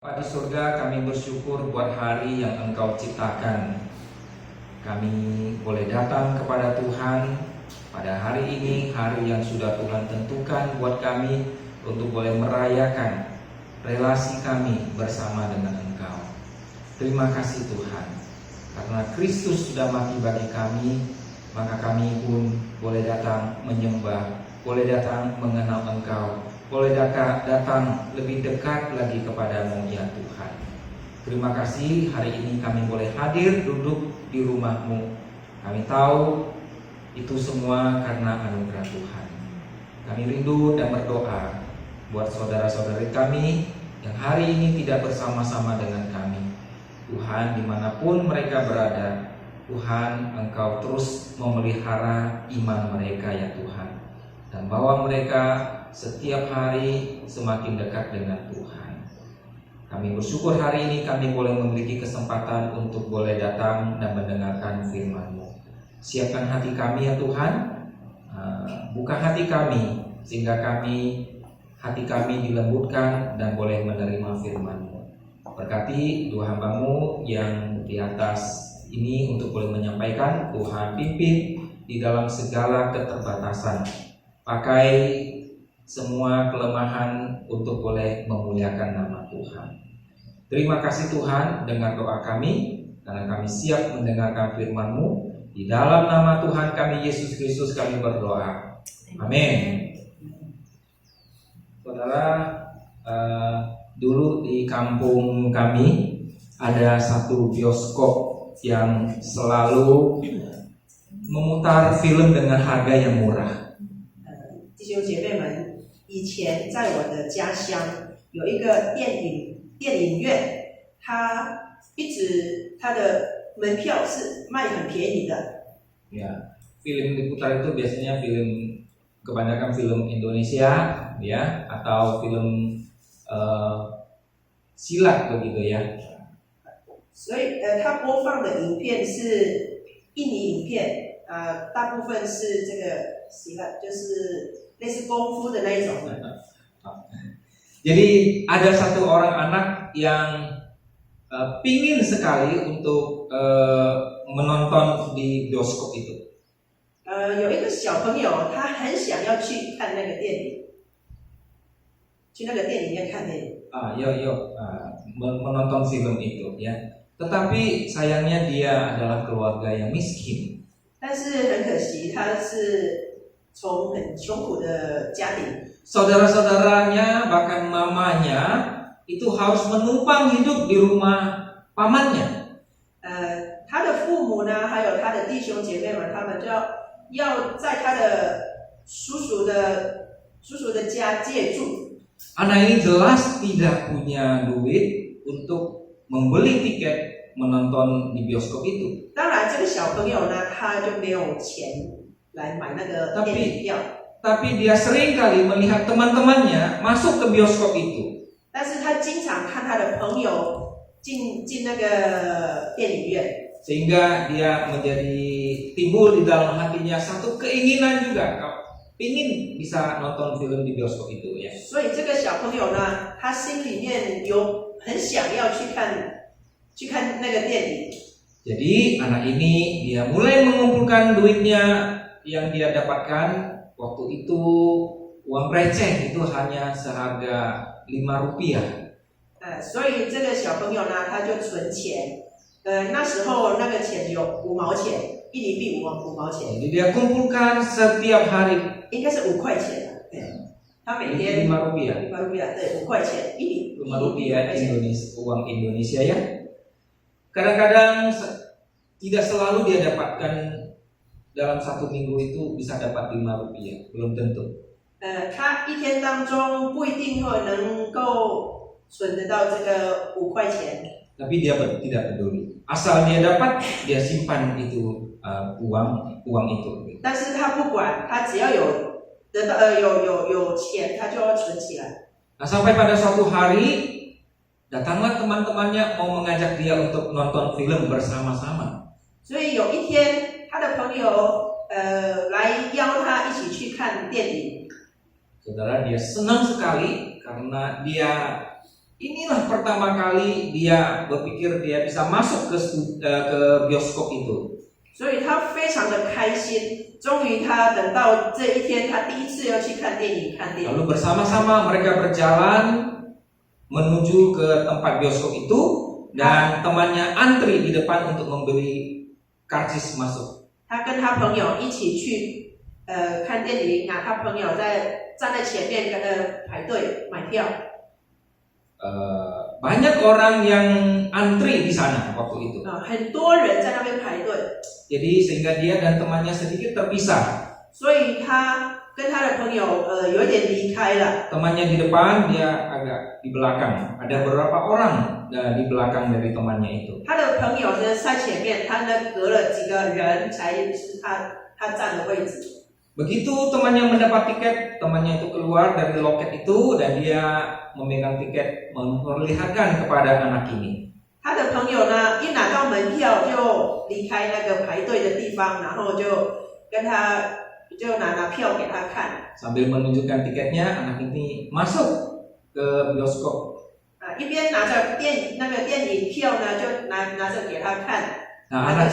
Bapa di surga, kami bersyukur buat hari yang Engkau ciptakan. Kami boleh datang kepada Tuhan pada hari ini, hari yang sudah Tuhan tentukan buat kami untuk boleh merayakan relasi kami bersama dengan Engkau. Terima kasih Tuhan, karena Kristus sudah mati bagi kami, maka kami pun boleh datang menyembah, boleh datang mengenal Engkau, boleh datang lebih dekat lagi kepadamu ya Tuhan. Terima kasih hari ini kami boleh hadir duduk di rumah-Mu. Kami tahu itu semua karena anugerah Tuhan. Kami rindu dan berdoa buat saudara-saudari kami yang hari ini tidak bersama-sama dengan kami. Tuhan, dimanapun mereka berada, Tuhan, Engkau terus memelihara iman mereka ya Tuhan, dan bawa mereka setiap hari semakin dekat dengan Tuhan. Kami bersyukur hari ini kami boleh memiliki kesempatan untuk boleh datang dan mendengarkan firman-Mu. Siapkan hati kami ya Tuhan, buka hati kami sehingga hati kami dilembutkan dan boleh menerima firman-Mu. Berkati dua hamba-Mu yang di atas ini untuk boleh menyampaikan. Tuhan pimpin di dalam segala keterbatasan. Pakai semua kelemahan untuk boleh memuliakan nama Tuhan. Terima kasih Tuhan, dengar doa kami, karena kami siap mendengarkan firman-Mu. Di dalam nama Tuhan kami Yesus Kristus kami berdoa. Amin. Saudara, dulu di kampung kami ada satu bioskop yang selalu memutar film dengan harga yang murah. 弟兄姐妹们，以前在我的家乡有一个电影院，它的门票是卖很便宜的。Ya, film diputar itu biasanya kebanyakan film Indonesia, ya, atau film silat begitu ya. 所以它播放的影片是印尼影片，大部分是这个silat，就是类似功夫的那一种。Jadi ada satu orang anak yang pingin sekali untuk menonton di bioskop itu. 有一个小朋友，他很想要去看那个电影，去那个电影院看电影。menonton film itu ya. Tetapi sayangnya dia adalah keluarga yang miskin. 但是很可惜，他是从很穷苦的家庭。 Saudara-saudaranya bahkan mamanya itu harus menumpang hidup di rumah pamannya. 他的父母呢，还有他的弟兄姐妹们，他们就要在他的叔叔的家借住。 Anak ini jelas tidak punya duit untuk membeli tiket menonton di bioskop itu. 当然，这个小朋友呢，他就没有钱来买那个电影票。 Tapi dia sering kali melihat teman-temannya masuk ke bioskop itu. 但是他经常看他的朋友进那个电影院。 Sehingga dia menjadi timbul di dalam hatinya satu keinginan juga, ingin bisa nonton film di bioskop itu ya. 所以这个小朋友呢，他心里面有很想要去看那个电影。 Jadi anak ini dia mulai mengumpulkan duitnya yang dia dapatkan. Waktu itu uang receh itu hanya seharga 5 rupiah. 所以这个小朋友呢，他就存钱。那时候那个钱有5毛钱，印尼币5毛钱。 Jadi dia kumpulkan setiap hari. 应该是5块钱的。他每天5 rupiah. 5 rupiah，对，5块钱，印尼 5 rupiah uang Indonesia ya. Kadang-kadang tidak selalu dia dapatkan. Dalam satu minggu itu bisa dapat 5 rupiah, belum tentu. 他一天当中不一定会能够存得到这个5块钱。 Tapi dia tidak peduli. Asal dia dapat, dia simpan itu uang itu. 但是他不管，他只要有得到有钱，他就要存起来。 Nah, sampai pada suatu hari datanglah teman-temannya mau mengajak dia untuk nonton film bersama-sama. 所以有一天，他的朋友来邀他一起去看电影。 Saudara, dia senang sekali karena dia inilah pertama kali dia berpikir dia bisa masuk ke bioskop itu. 所以他非常的开心，终于他等到这一天，他第一次要去看电影。 Lalu bersama-sama mereka berjalan menuju ke tempat bioskop itu dan temannya antri di depan untuk membeli karcis masuk. 他跟他朋友一起去看电影啊，他朋友站在前面排队买票。 Banyak orang yang antri di sana waktu itu. 很多人在那边排队。 Jadi sehingga dia dan temannya sedikit terpisah. 所以他跟他的朋友有一点离开了。 Temannya di depan, dia agak di belakang. Ada beberapa orang di belakang dari temannya itu. 他的朋友呢在前面，他呢隔了几个人才是他站的位置。 Begitu temannya mendapat tiket, temannya itu keluar dari loket itu dan dia memegang tiket memperlihatkan kepada anak ini. 他的朋友呢一拿到门票就离开那个排队的地方，然后就拿票给他看。 Sambil menunjukkan tiketnya, anak ini masuk ke bioskop. 一边拿着那个电影票呢，就拿着给他看。 Nah, anak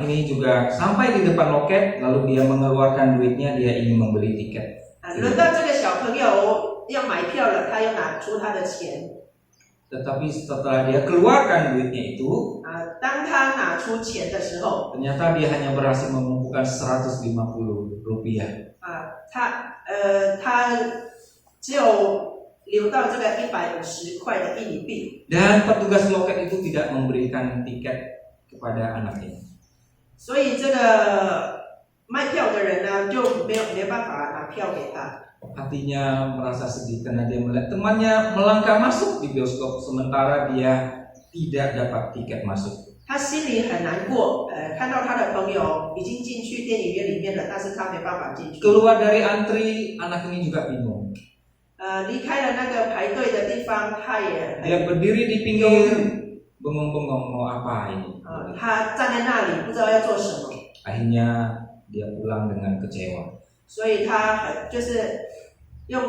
ini juga sampai di depan loket, lalu dia mengeluarkan duitnya, dia ingin membeli tiket. 轮到这个小朋友要买票了，他又拿出他的钱。 Tetapi setelah dia keluarkan duitnya itu, 当他拿出钱的时候， ternyata dia hanya berhasil mengumpulkan 150 rupiah. 他只有 留到这个150块的印尼币。 Dan petugas loket itu tidak memberikan tiket kepada anak ini. 所以这个卖票的人呢，就没办法拿票给他。 Hatinya merasa sedih karena dia melihat temannya melangkah masuk di bioskop sementara dia tidak dapat tiket masuk. 他心里很难过，看到他的朋友已经进去电影院里面了，但是他没办法进去。 Keluar dari antri, anak ini juga bingung. 离开了那个排队的地方，他也 Dia berdiri di pinggir, bengong-bengong mau apa ini. 他站在那里不知道要做什么， Akhirnya dia pulang dengan kecewa. 所以他就是用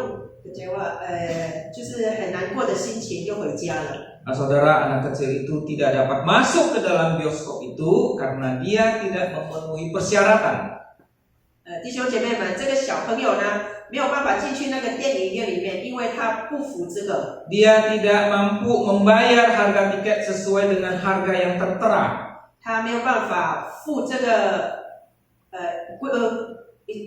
就是很难过的心情就回家了。 Nah, saudara, anak kecil itu tidak dapat masuk ke dalam bioskop itu karena dia tidak memenuhi persyaratan. 弟兄姐妹们，这个小朋友呢，没有办法进去那个电影院里面，因为他不符这个。 Dia tidak mampu membayar harga tiket sesuai dengan harga yang tertera. 他没有办法付这个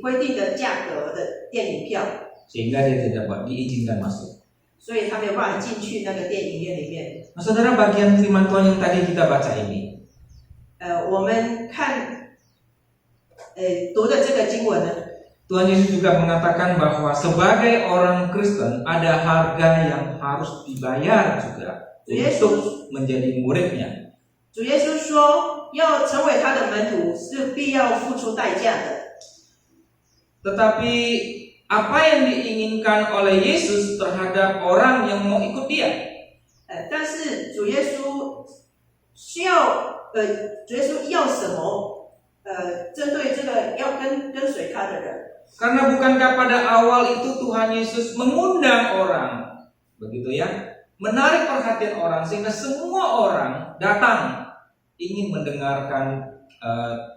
规定的价格的电影票， Sehingga dia tidak dapat diizinkan masuk. 所以他没有办法进去那个电影院里面。 Nah, saudara, bagian firman Tuhan yang tadi kita baca ini, 我们看读的这个经文呢， Tuhan Yesus juga mengatakan bahwa sebagai orang Kristen ada harga yang harus dibayar juga untuk menjadi muridnya. 主耶稣说，要成为他的门徒是必要付出代价的。 Tetapi apa yang diinginkan oleh Yesus terhadap orang yang mau ikut dia? 但是主耶稣主耶稣要什么？针对这个要跟随他的人。 Karena bukankah pada awal itu Tuhan Yesus mengundang orang, begitu ya, menarik perhatian orang sehingga semua orang datang ingin mendengarkan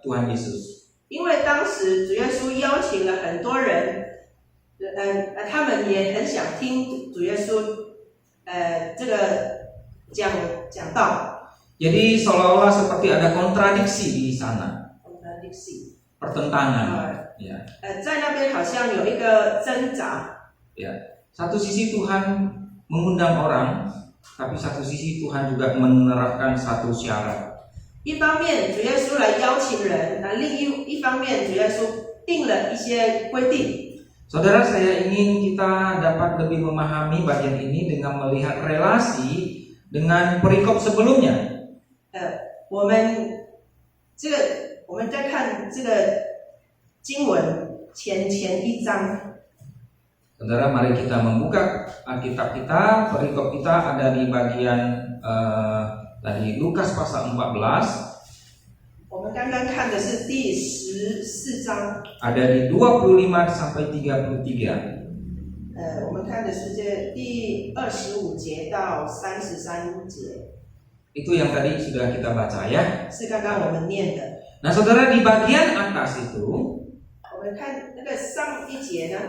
Tuhan Yesus. 因为当时主耶稣邀请了很多人，他们也很想听主耶稣这个讲道。 Jadi seolah-olah seperti ada kontradiksi di sana, pertentangan. Ya. 在那边好像有一个挣扎。 Ya. Satu sisi Tuhan mengundang orang, tapi satu sisi Tuhan juga menerapkan satu syarat. 一方面主耶稣来邀请人，另一方面主耶稣定了一些规定。 Saudara, saya ingin kita dapat lebih memahami bagian ini dengan melihat relasi dengan perikop sebelumnya. 我们再看这个经文前一章。 Saudara, mari kita membuka Alkitab kita. Perikop kita ada di bagian tadi Lukas pasal 14. 我们刚刚看的是第14章。 Ada di 25 sampai 33. 我们看的是这第25节到33节， Itu yang tadi sudah kita baca ya. 是刚刚我们念的。 Nah saudara, di bagian atas itu 我们看那个上一节呢，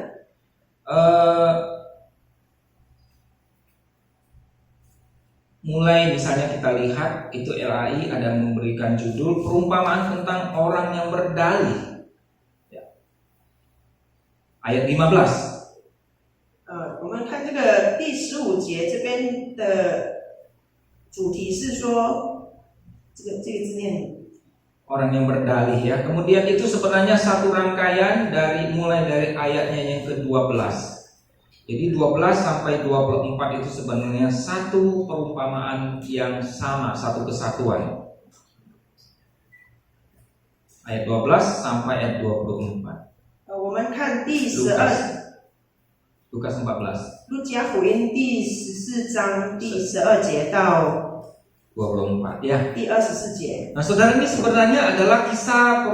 mulai misalnya kita lihat itu LAI ada memberikan judul perumpamaan tentang orang yang berdalih ya. Ayat 15. 我们看这个第15节这边的主题是说，这个字念 orang yang berdalih ya. Kemudian itu sebenarnya satu rangkaian mulai dari ayatnya yang ke-12. Jadi 12 sampai 24 itu sebenarnya satu perumpamaan yang sama, satu kesatuan. Ayat 12 sampai ayat 24. 我们看第Lukas 14. 路加福音第14章第12节到 24 ya. 第24节。 Nah, saudara, ini sebenarnya adalah kisah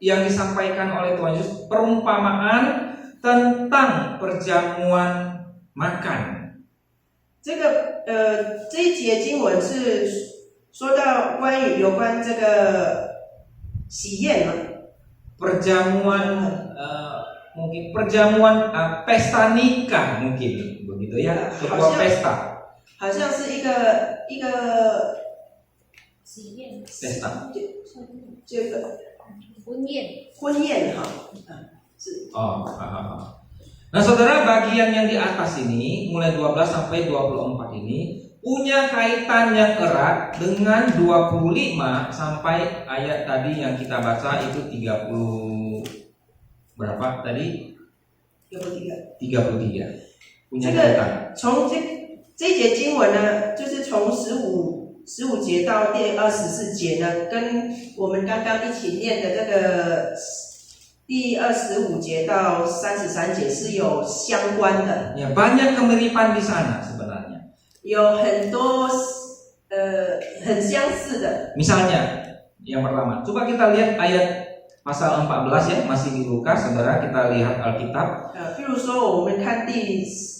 yang disampaikan oleh Tuhan Yesus, perumpamaan tentang perjamuan makan. 这一节经文是说到有关这个喜宴嘛， perjamuan mungkin perjamuan pesta nikah mungkin begitu ya, sebuah pesta. 好像是一个喜宴 pesta 这个婚宴哈，是 Nah saudara, bagian yang di atas ini mulai 12 sampai 24 ini punya kaitan yang erat dengan 25 sampai ayat tadi yang kita baca itu 30 berapa tadi? 33. Punya kaitan. 从这一节经文呢，就是从15节到第24节呢，跟我们刚刚一起念的这个第25节到33节是有相关的。 Ya, banyak kemiripan di sana sebenarnya. 有很多很相似的。 Misalnya, yang pertama, coba kita lihat ayat pasal 14 ya, masih di Lukas, saudara, kita lihat Alkitab. 比如说我们看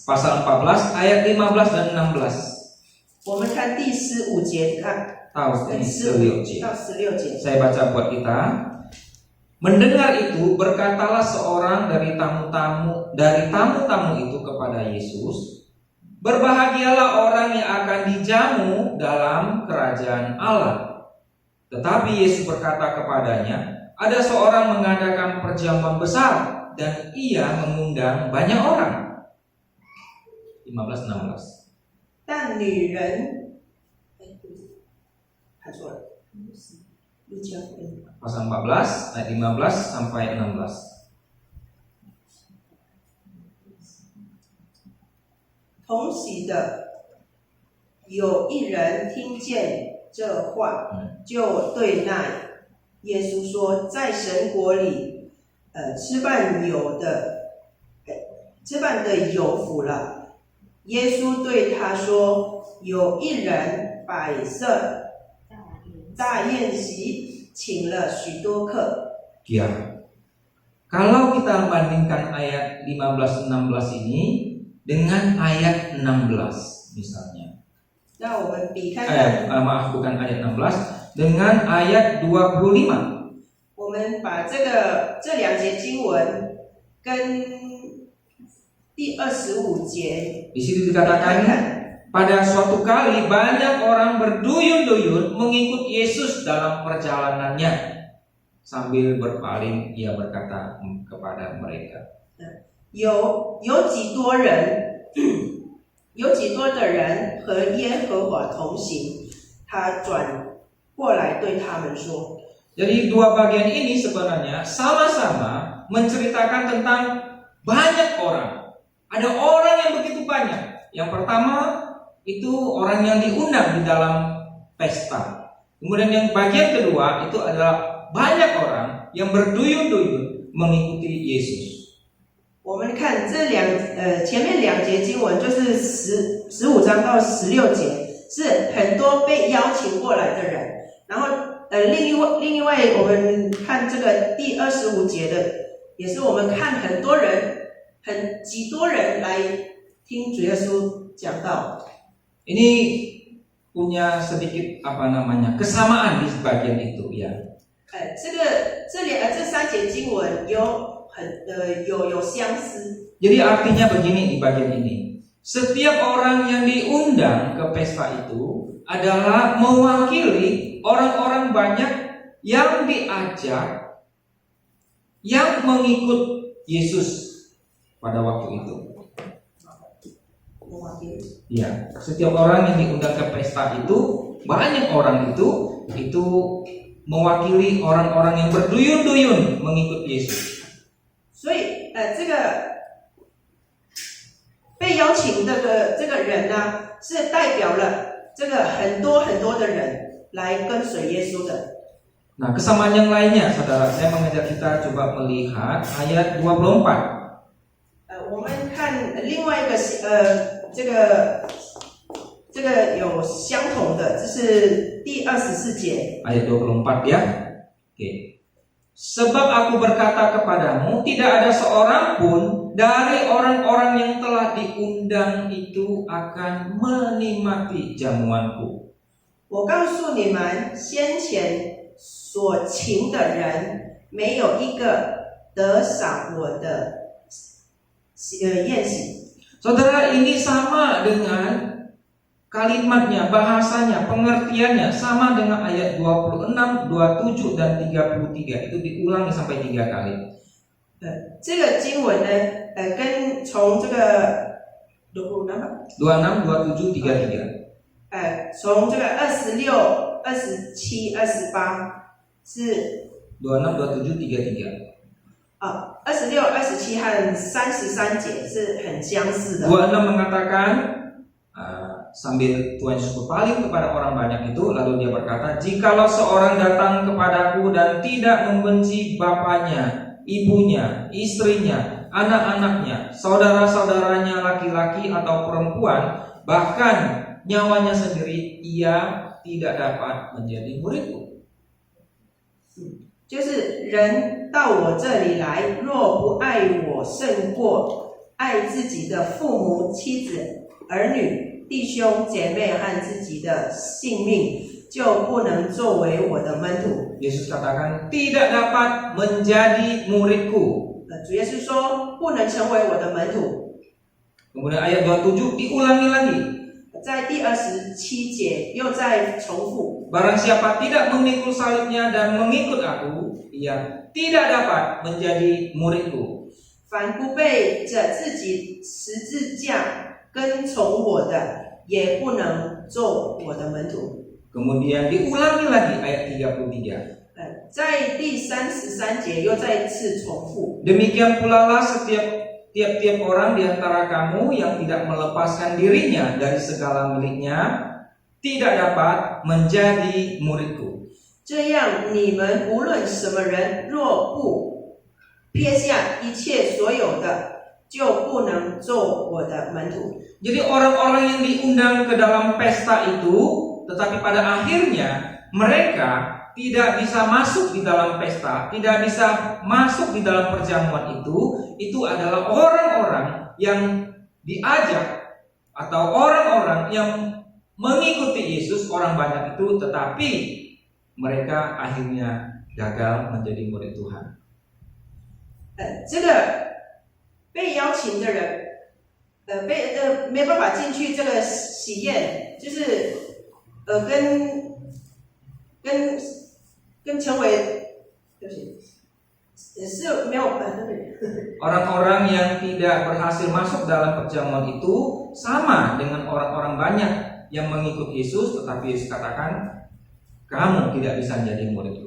pasal 14 ayat 15 dan 16. 我们看第15节，看 Tahu ini 16 到16节。 Saya baca buat kita. Mendengar itu, berkatalah seorang dari tamu-tamu itu kepada Yesus, berbahagialah orang yang akan dijamu dalam kerajaan Allah. Tetapi Yesus berkata kepadanya, ada seorang mengadakan perjamuan besar dan ia mengundang banyak orang. 15-16. 但女人，看错了，路加福音。 Pasal 14 ayat 15 sampai 16. 同席的有一人听见这话，就对那耶稣说：“在神国里，吃饭的有福了。” 耶稣对他说：“有一人摆设大宴席，请了许多客。” Ya. Kalau kita bandingkan ayat 15-16 ini dengan ayat 16 misalnya. 那我们比看看， Maaf, bukan ayat 16, dengan ayat 25. 我们把这两节经文跟第25节 Di situ dikatakan, pada suatu kali banyak orang berduyun-duyun mengikut Yesus dalam perjalanannya. Sambil berpaling, ia berkata kepada mereka. 有几多的人和耶和华同行，他转过来对他们说。 Jadi dua bagian ini sebenarnya sama-sama menceritakan tentang banyak orang. Ada orang yang begitu banyak. Yang pertama itu orang yang diundang di dalam pesta. Kemudian yang bagian kedua itu adalah banyak orang yang berduyun-duyun mengikuti Yesus. 我们看前面两节经文就是15章到16节，是很多被邀请过来的人。然后另外我们看这个第25节的，也是我们看很多人几多人来听主耶稣讲道。 Ini punya sedikit kesamaan di sebagian itu ya. 这三节经文有相似。 Jadi artinya begini di bagian ini. Setiap orang yang diundang ke pesta itu adalah mewakili orang-orang banyak yang diajak, yang mengikut Yesus pada waktu itu. Ya, setiap orang yang diundang ke pesta itu, banyak orang itu mewakili orang-orang yang berduyun-duyun mengikut Yesus. 所以这个被邀请的这个人呢，是代表了这个很多的人来跟随耶稣的。 Nah, kesamaan yang lainnya, saudara, saya mengajak kita coba melihat ayat 24. 我们看另外一个这个有相同的，这是第24节。 Ayat 24 ya. Oke. Sebab aku berkata kepadamu, tidak ada seorang pun dari orang-orang yang telah diundang itu akan menikmati jamuanku. 我告诉你们，先前所请的人，没有一个得赏我的宴席。 Saudara, ini sama dengan kalimatnya, bahasanya, pengertiannya sama dengan ayat 26, 27 dan 33. Itu diulangi sampai 3 kali. 这个经文呢，跟从这个26, 27, 33. 从这个26、27、28是26, 27, 33. 26、27和33节是很相似的。 26 mengatakan sambil Tuhan Yesus berpaling kepada orang banyak itu, lalu dia berkata, jikalau seorang datang kepadaku dan tidak membenci bapaknya, ibunya, istrinya, anak-anaknya, saudara-saudaranya laki-laki atau perempuan, bahkan nyawanya sendiri, ia tidak dapat menjadi muridku. 就是人到我这里来，若不爱我胜过爱自己的父母、妻子、儿女、弟兄姐妹和自己的性命，就不能作为我的门徒。 Yesus katakan tidak dapat menjadi muridku. 主耶稣说不能成为我的门徒。 Kemudian ayat 27 diulangi lagi. 在第27节又再重复。 Barang siapa tidak memikul salibnya dan mengikut aku, ia tidak dapat menjadi muridku. 凡不背着自己十字架跟从我的，也不能做我的门徒。 Kemudian diulangi lagi ayat 33. 在第33节又再次重复。 Demikian pula lah tiap-tiap orang di antara kamu yang tidak melepaskan dirinya dari segala miliknya tidak dapat menjadi muridku. 这样，你们无论什么人，若不撇下一切所有的，就不能做我的门徒。 Jadi orang-orang yang diundang ke dalam pesta itu, tetapi pada akhirnya mereka tidak bisa masuk di dalam pesta, tidak bisa masuk di dalam perjamuan itu adalah orang-orang yang diajak atau orang-orang yang mengikuti Yesus, orang banyak itu, tetapi mereka akhirnya gagal menjadi murid Tuhan. 这个被邀请的人，没办法进去这个喜宴，就是跟成为，对不起，是没有Orang-orang yang tidak berhasil masuk dalam perjamuan itu sama dengan orang-orang banyak yang mengikut Yesus, tetapi Yesus katakan kamu tidak bisa menjadi muridku.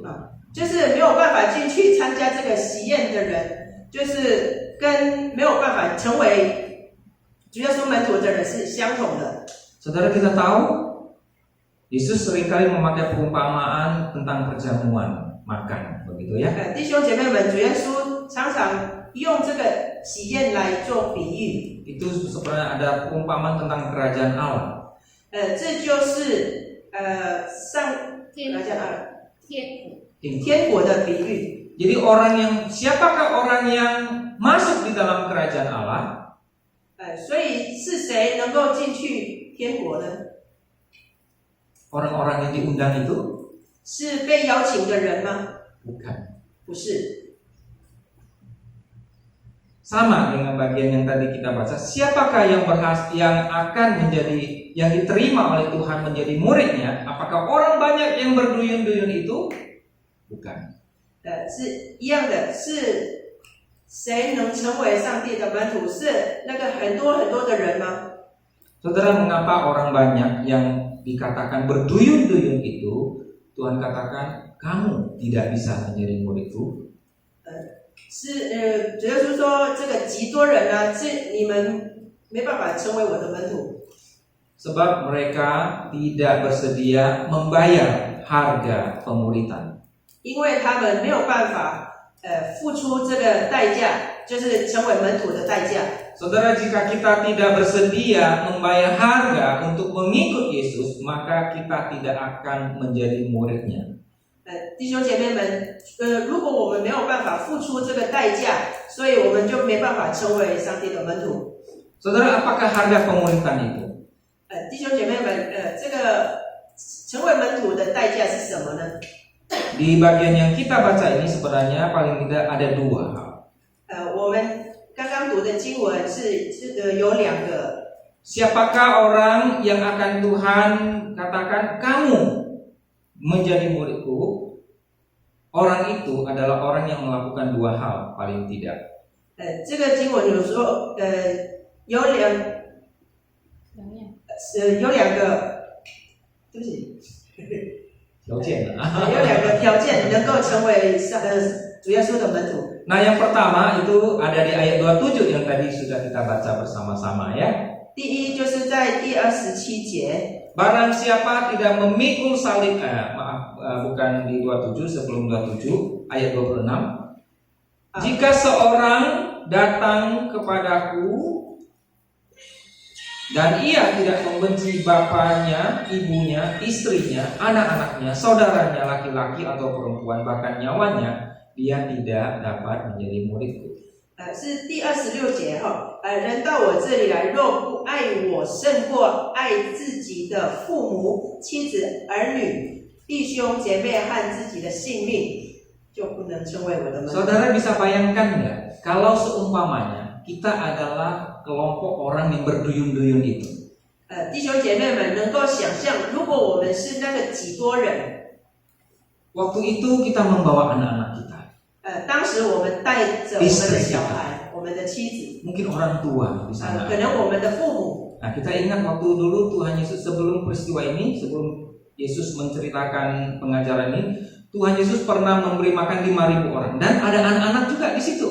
就是没有办法进去参加这个喜宴的人，就是跟没有办法成为主耶稣门徒的人是相同的。 Saudara, kita tahu Yesus seringkali memakai perumpamaan tentang perjamuan makan, begitu ya? 弟兄姐妹们，主耶稣常常用这个喜宴来做比喻。 Itu sebenarnya ada perumpamaan tentang kerajaan Allah. 这就是天国的比喻。 Jadi siapakah orang yang masuk di dalam kerajaan Allah? 所以是谁能够进去天国呢？ Orang-orang yang diundang itu? 是被邀请的人吗？ Bukan. 不是。 Sama dengan bagian yang tadi kita baca, siapakah yang akan menjadi, yang diterima oleh Tuhan menjadi muridnya? Apakah orang banyak yang berduyun-duyun itu? Bukan. 是一样的，是谁能成为上帝的门徒？是那个很多很多的人吗？ Saudara, mengapa orang banyak yang dikatakan berduyun-duyun itu, Tuhan katakan, kamu tidak bisa menjadi muridku? 主耶稣说这个极多人呢，是你们没办法成为我的门徒。 Sebab mereka tidak bersedia membayar harga pemuritan. 因为他们没有办法付出这个代价，就是成为门徒的代价。 Saudara, jika kita tidak bersedia membayar harga untuk mengikut Yesus, maka kita tidak akan menjadi muridnya. 弟兄姐妹们，如果我们没有办法付出这个代价，所以我们就没办法成为上帝的门徒。 Saudara, apakah harga pemuritan itu? 弟兄姐妹们，这个成为门徒的代价是什么呢？ Di bagian yang kita baca ini sebenarnya paling tidak ada dua hal. 我们刚刚读的经文是有两个。 Siapakah orang yang akan Tuhan katakan kamu menjadi muridku? Orang itu adalah orang yang melakukan dua hal paling tidak. 这个经文有说，有两个，对不起，条件有两个条件能够成为主耶稣的门徒。 Nah, yang pertama itu ada di ayat 27 yang tadi sudah kita baca bersama-sama ya. 第一就是在第27节， Barang siapa tidak memikul salib, bukan di 27, sebelum 27, ayat 26. Jika seorang datang kepadaku dan ia tidak membenci bapaknya, ibunya, istrinya, anak-anaknya, saudaranya laki-laki atau perempuan, bahkan nyawanya, dia tidak dapat menjadi muridku. 是第26节哈，人到我这里来，若不爱我胜过爱自己的父母、妻子、儿女、弟兄姐妹和自己的性命，就不能成为我的门徒。 Saudara bisa bayangkan nggak, kalau seumpamanya kita adalah kelompok orang yang berduyun-duyun itu. 弟兄姐妹们能够想象，如果我们是那个几多人， Waktu itu kita membawa anak-anak kita, 当时我们带着我们的小孩、我们的妻子， mungkin orang tua di sana. 可能我们的父母。 Nah, kita ingat waktu dulu Tuhan Yesus sebelum peristiwa ini, sebelum Yesus menceritakan pengajaran ini, Tuhan Yesus pernah memberi makan 5.000 orang dan ada anak-anak juga di situ.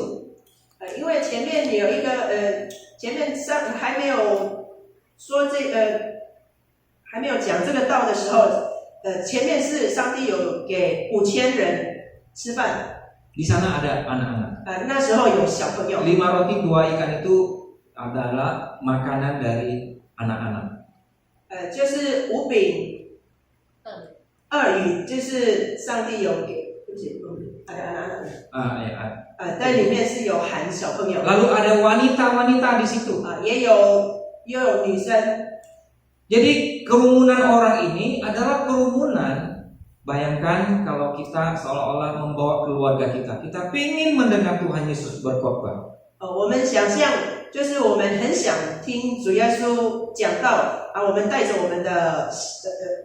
因为前面有一个前面还没有说还没有讲这个道的时候，前面是上帝有给5000人吃饭。 Di sana ada anak-anak. 那时候有小朋友。 5 roti 2 ikan itu adalah makanan dari anak-anak. 就是5饼2鱼，就是上帝有给，对不起，anak-anak。在里面是有含小朋友。 Lalu ada wanita-wanita di situ. 也有女生。 Jadi kerumunan orang ini adalah kerumunan. Bayangkan kalau kita seolah-olah membawa keluarga kita. Kita ingin mendengar Tuhan Yesus berkhotbah. 我们想象，就是我们很想听主耶稣讲道我们带着我们的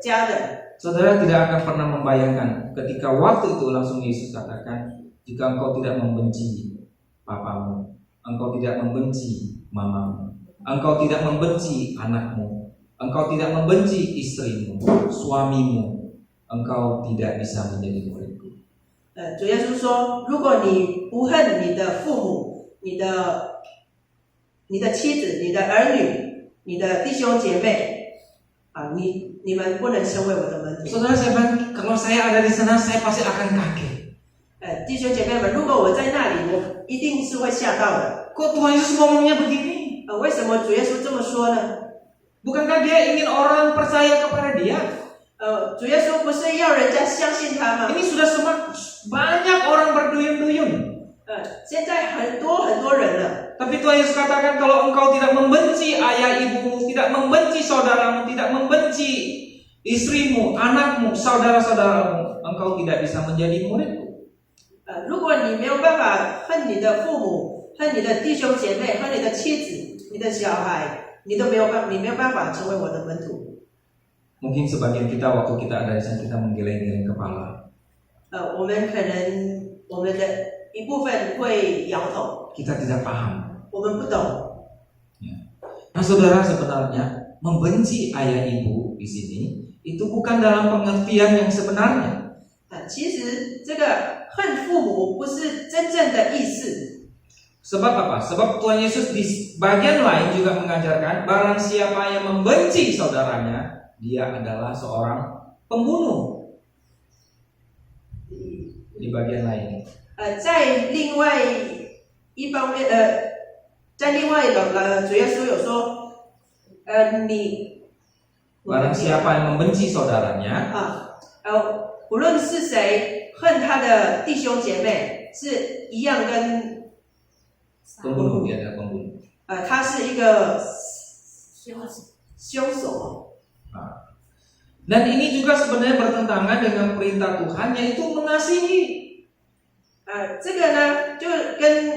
家人。 Saudara tidak akan pernah membayangkan ketika waktu itu langsung Yesus katakan, jika engkau tidak membenci papamu, engkau tidak membenci mamamu, engkau tidak membenci anakmu, engkau tidak membenci istrimu, suamimu, engkau tidak bisa menjadi muridku. 主耶稣说，如果你不恨你的父母、你的妻子、你的儿女、你的弟兄姐妹你们不能成为我的门徒。 Saudara, saya bilang, kalau saya ada di sana, saya pasti akan kaget. 弟兄姐妹们，如果我在那里，我一定是会吓到的。 Kok Tuhan Yesus ngomongnya begini? 为什么主耶稣这么说呢？ Bukankah dia ingin orang percaya kepada dia? 主耶稣不是要人家相信他吗？ Ini sudah banyak orang berduyun-duyun. 现在很多人了， Tapi Tuhan Yesus katakan kalau engkau tidak membenci ayah ibumu, tidak membenci saudaramu, tidak membenci istrimu, anakmu, saudara-saudaramu, engkau tidak bisa menjadi muridku. 如果你没有办法恨你的父母、恨你的弟兄姐妹、恨你的妻子、你的小孩，你没有办法成为我的门徒。 Mungkin sebagian kita waktu kita ada di sana kita menggeleng-geleng kepala. 我们可能我们的一部分会摇头， Kita tidak paham. 我们不懂。 Nah, saudara, sebenarnya membenci ayah ibu di sini itu bukan dalam pengertian yang sebenarnya. 其实这个恨父母不是真正的意思。 Sebab apa? Sebab Tuhan Yesus di bagian lain juga mengajarkan barang siapa yang membenci saudaranya, dia adalah seorang pembunuh. Di bagian lain. 在另外一方面，在另外主耶稣有说，你 Barang siapa yang membenci saudaranya, 无论是谁恨他的弟兄姐妹，是一样跟 pembunuh, dia adalah pembunuh. 他是一个凶手，凶手。 Dan ini juga sebenarnya bertentangan dengan perintah Tuhan yaitu mengasihi. 这个呢，就跟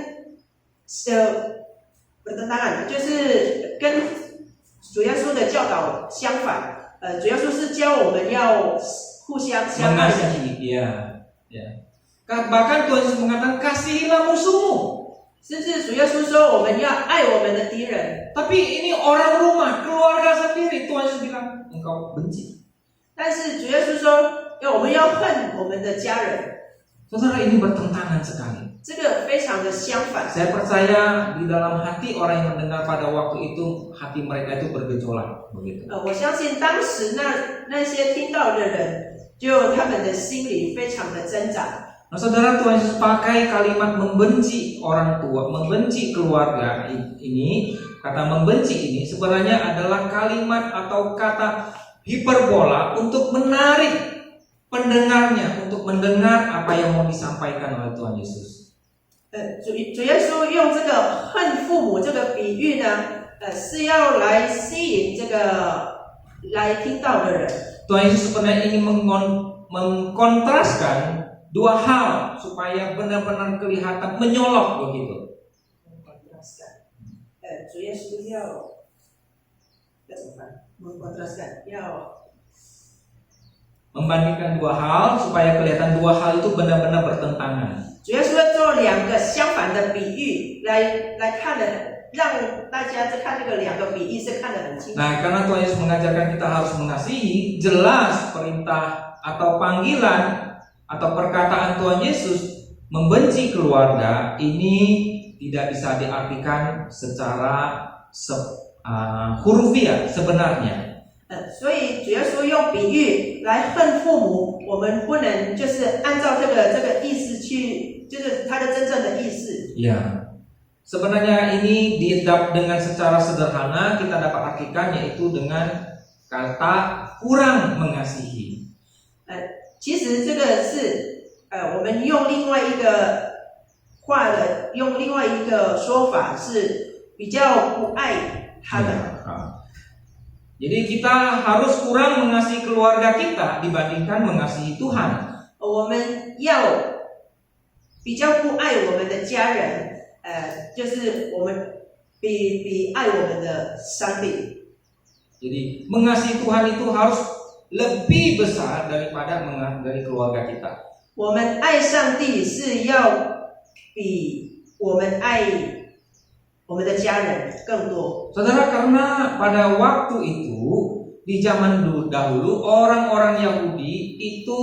当然就是跟主耶稣的教导相反。主耶稣是教我们要互相相爱的。 Mengasihi, ya. Bahkan Tuhan Yesus mengatakan kasihilah musuhmu. 甚至主耶稣说我们要爱我们的敌人。 Tapi ini orang rumah, keluarga sendiri. Tuhan Yesus bilang engkau benci. 但是主耶稣说，我们要恨我们的家人。 Saudara, ini bertentangan sekali. 这个非常的相反。 Saya percaya di dalam hati orang yang mendengar pada waktu itu hati mereka itu bergejolak begitu. 我相信当时那些听到的人，就他们的心里非常的挣扎。 Nah, saudara, Tuhan Yesus pakai kalimat membenci orang tua, membenci keluarga ini. Kata membenci ini sebenarnya adalah kalimat atau kata hiperbola untuk menarik pendengarnya untuk mendengar apa yang mau disampaikan oleh Tuhan Yesus. 主耶稣用这个恨父母这个比喻呢，是要来吸引这个来听到的人。 Tuhan Yesus sebenarnya ingin mengkontraskan dua hal supaya benar-benar kelihatan menyolok begitu. 主耶稣要怎么办？mengkontraskan，要 Membandingkan dua hal supaya kelihatan dua hal itu benar-benar bertentangan. 主耶稣要做两个相反的比喻来看的，让大家在看这个两个比喻是看得很清楚。 Nah, karena Tuhan Yesus mengajarkan kita harus mengasihi, jelas perintah atau panggilan atau perkataan Tuhan Yesus membenci keluarga ini tidak bisa diartikan secara hurufiah sebenarnya. 所以主耶稣用比喻来恨父母，我们不能就是按照这个意思去，就是他的真正的意思。 Ya, sebenarnya ini dengan secara sederhana kita dapat artikan yaitu dengan kata kurang mengasihi. 其实这个是我们用另外一个用另外一个说法是比较不爱他们。 Jadi kita harus kurang mengasihi keluarga kita dibandingkan mengasihi Tuhan. 我们要比较不爱我们的家人，就是我们比爱我们的上帝。 Jadi mengasihi Tuhan itu harus lebih besar daripada dari keluarga kita. 我们爱上帝是要比我们爱我们的家人更多。 Saudara, karena pada waktu itu di zaman dahulu orang-orang Yahudi itu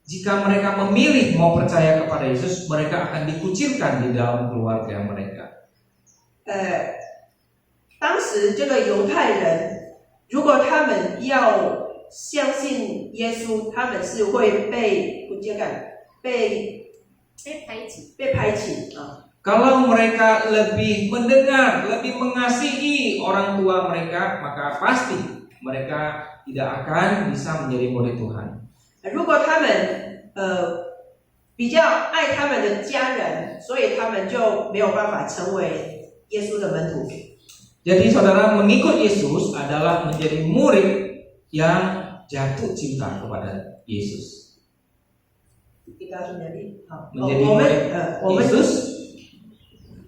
jika mereka memilih mau percaya kepada Yesus, mereka akan dikucilkan di dalam keluarga mereka. 当时这个犹太人，如果他们要相信耶稣，他们是会被排挤啊。 Kalau mereka lebih mendengar, lebih mengasihi orang tua mereka, maka pasti mereka tidak akan bisa menjadi murid Tuhan. 如果他们比比较爱他们的家人，所以他们就没有办法成为耶稣的门徒。 Jadi saudara, mengikut Yesus adalah menjadi murid yang jatuh cinta kepada Yesus. 一个是哪里？好， Menjadi 我们 murid Yesus,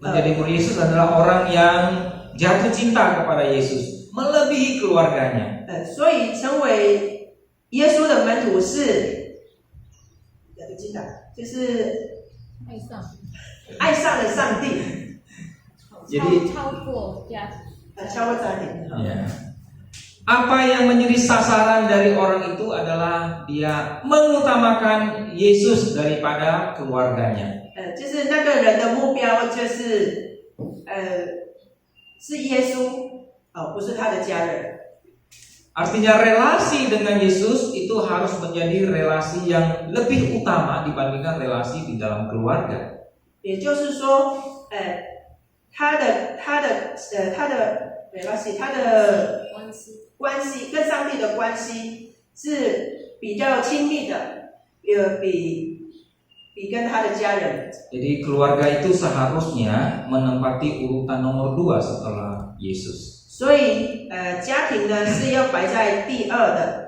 menjadi murid Yesus adalah orang yang jatuh cinta kepada Yesus, melebihi keluarganya. 所以成为耶稣的门徒是就是爱上了上帝， Jadi 超过家庭。超过家庭。 ya. Apa yang menjadi sasaran dari orang itu adalah dia mengutamakan Yesus daripada keluarganya. 就是那个人的目标就是是耶稣，不是他的家人。 Artinya relasi dengan Yesus itu harus menjadi relasi yang lebih utama dibandingkan relasi di dalam keluarga. 也就是说，他的relasi， 他的关系跟上帝的关系是比较亲密的，比跟他的家人。 Jadi keluarga itu seharusnya menempati urutan nomor 2 setelah Yesus. 所以家庭呢是要摆在第二的，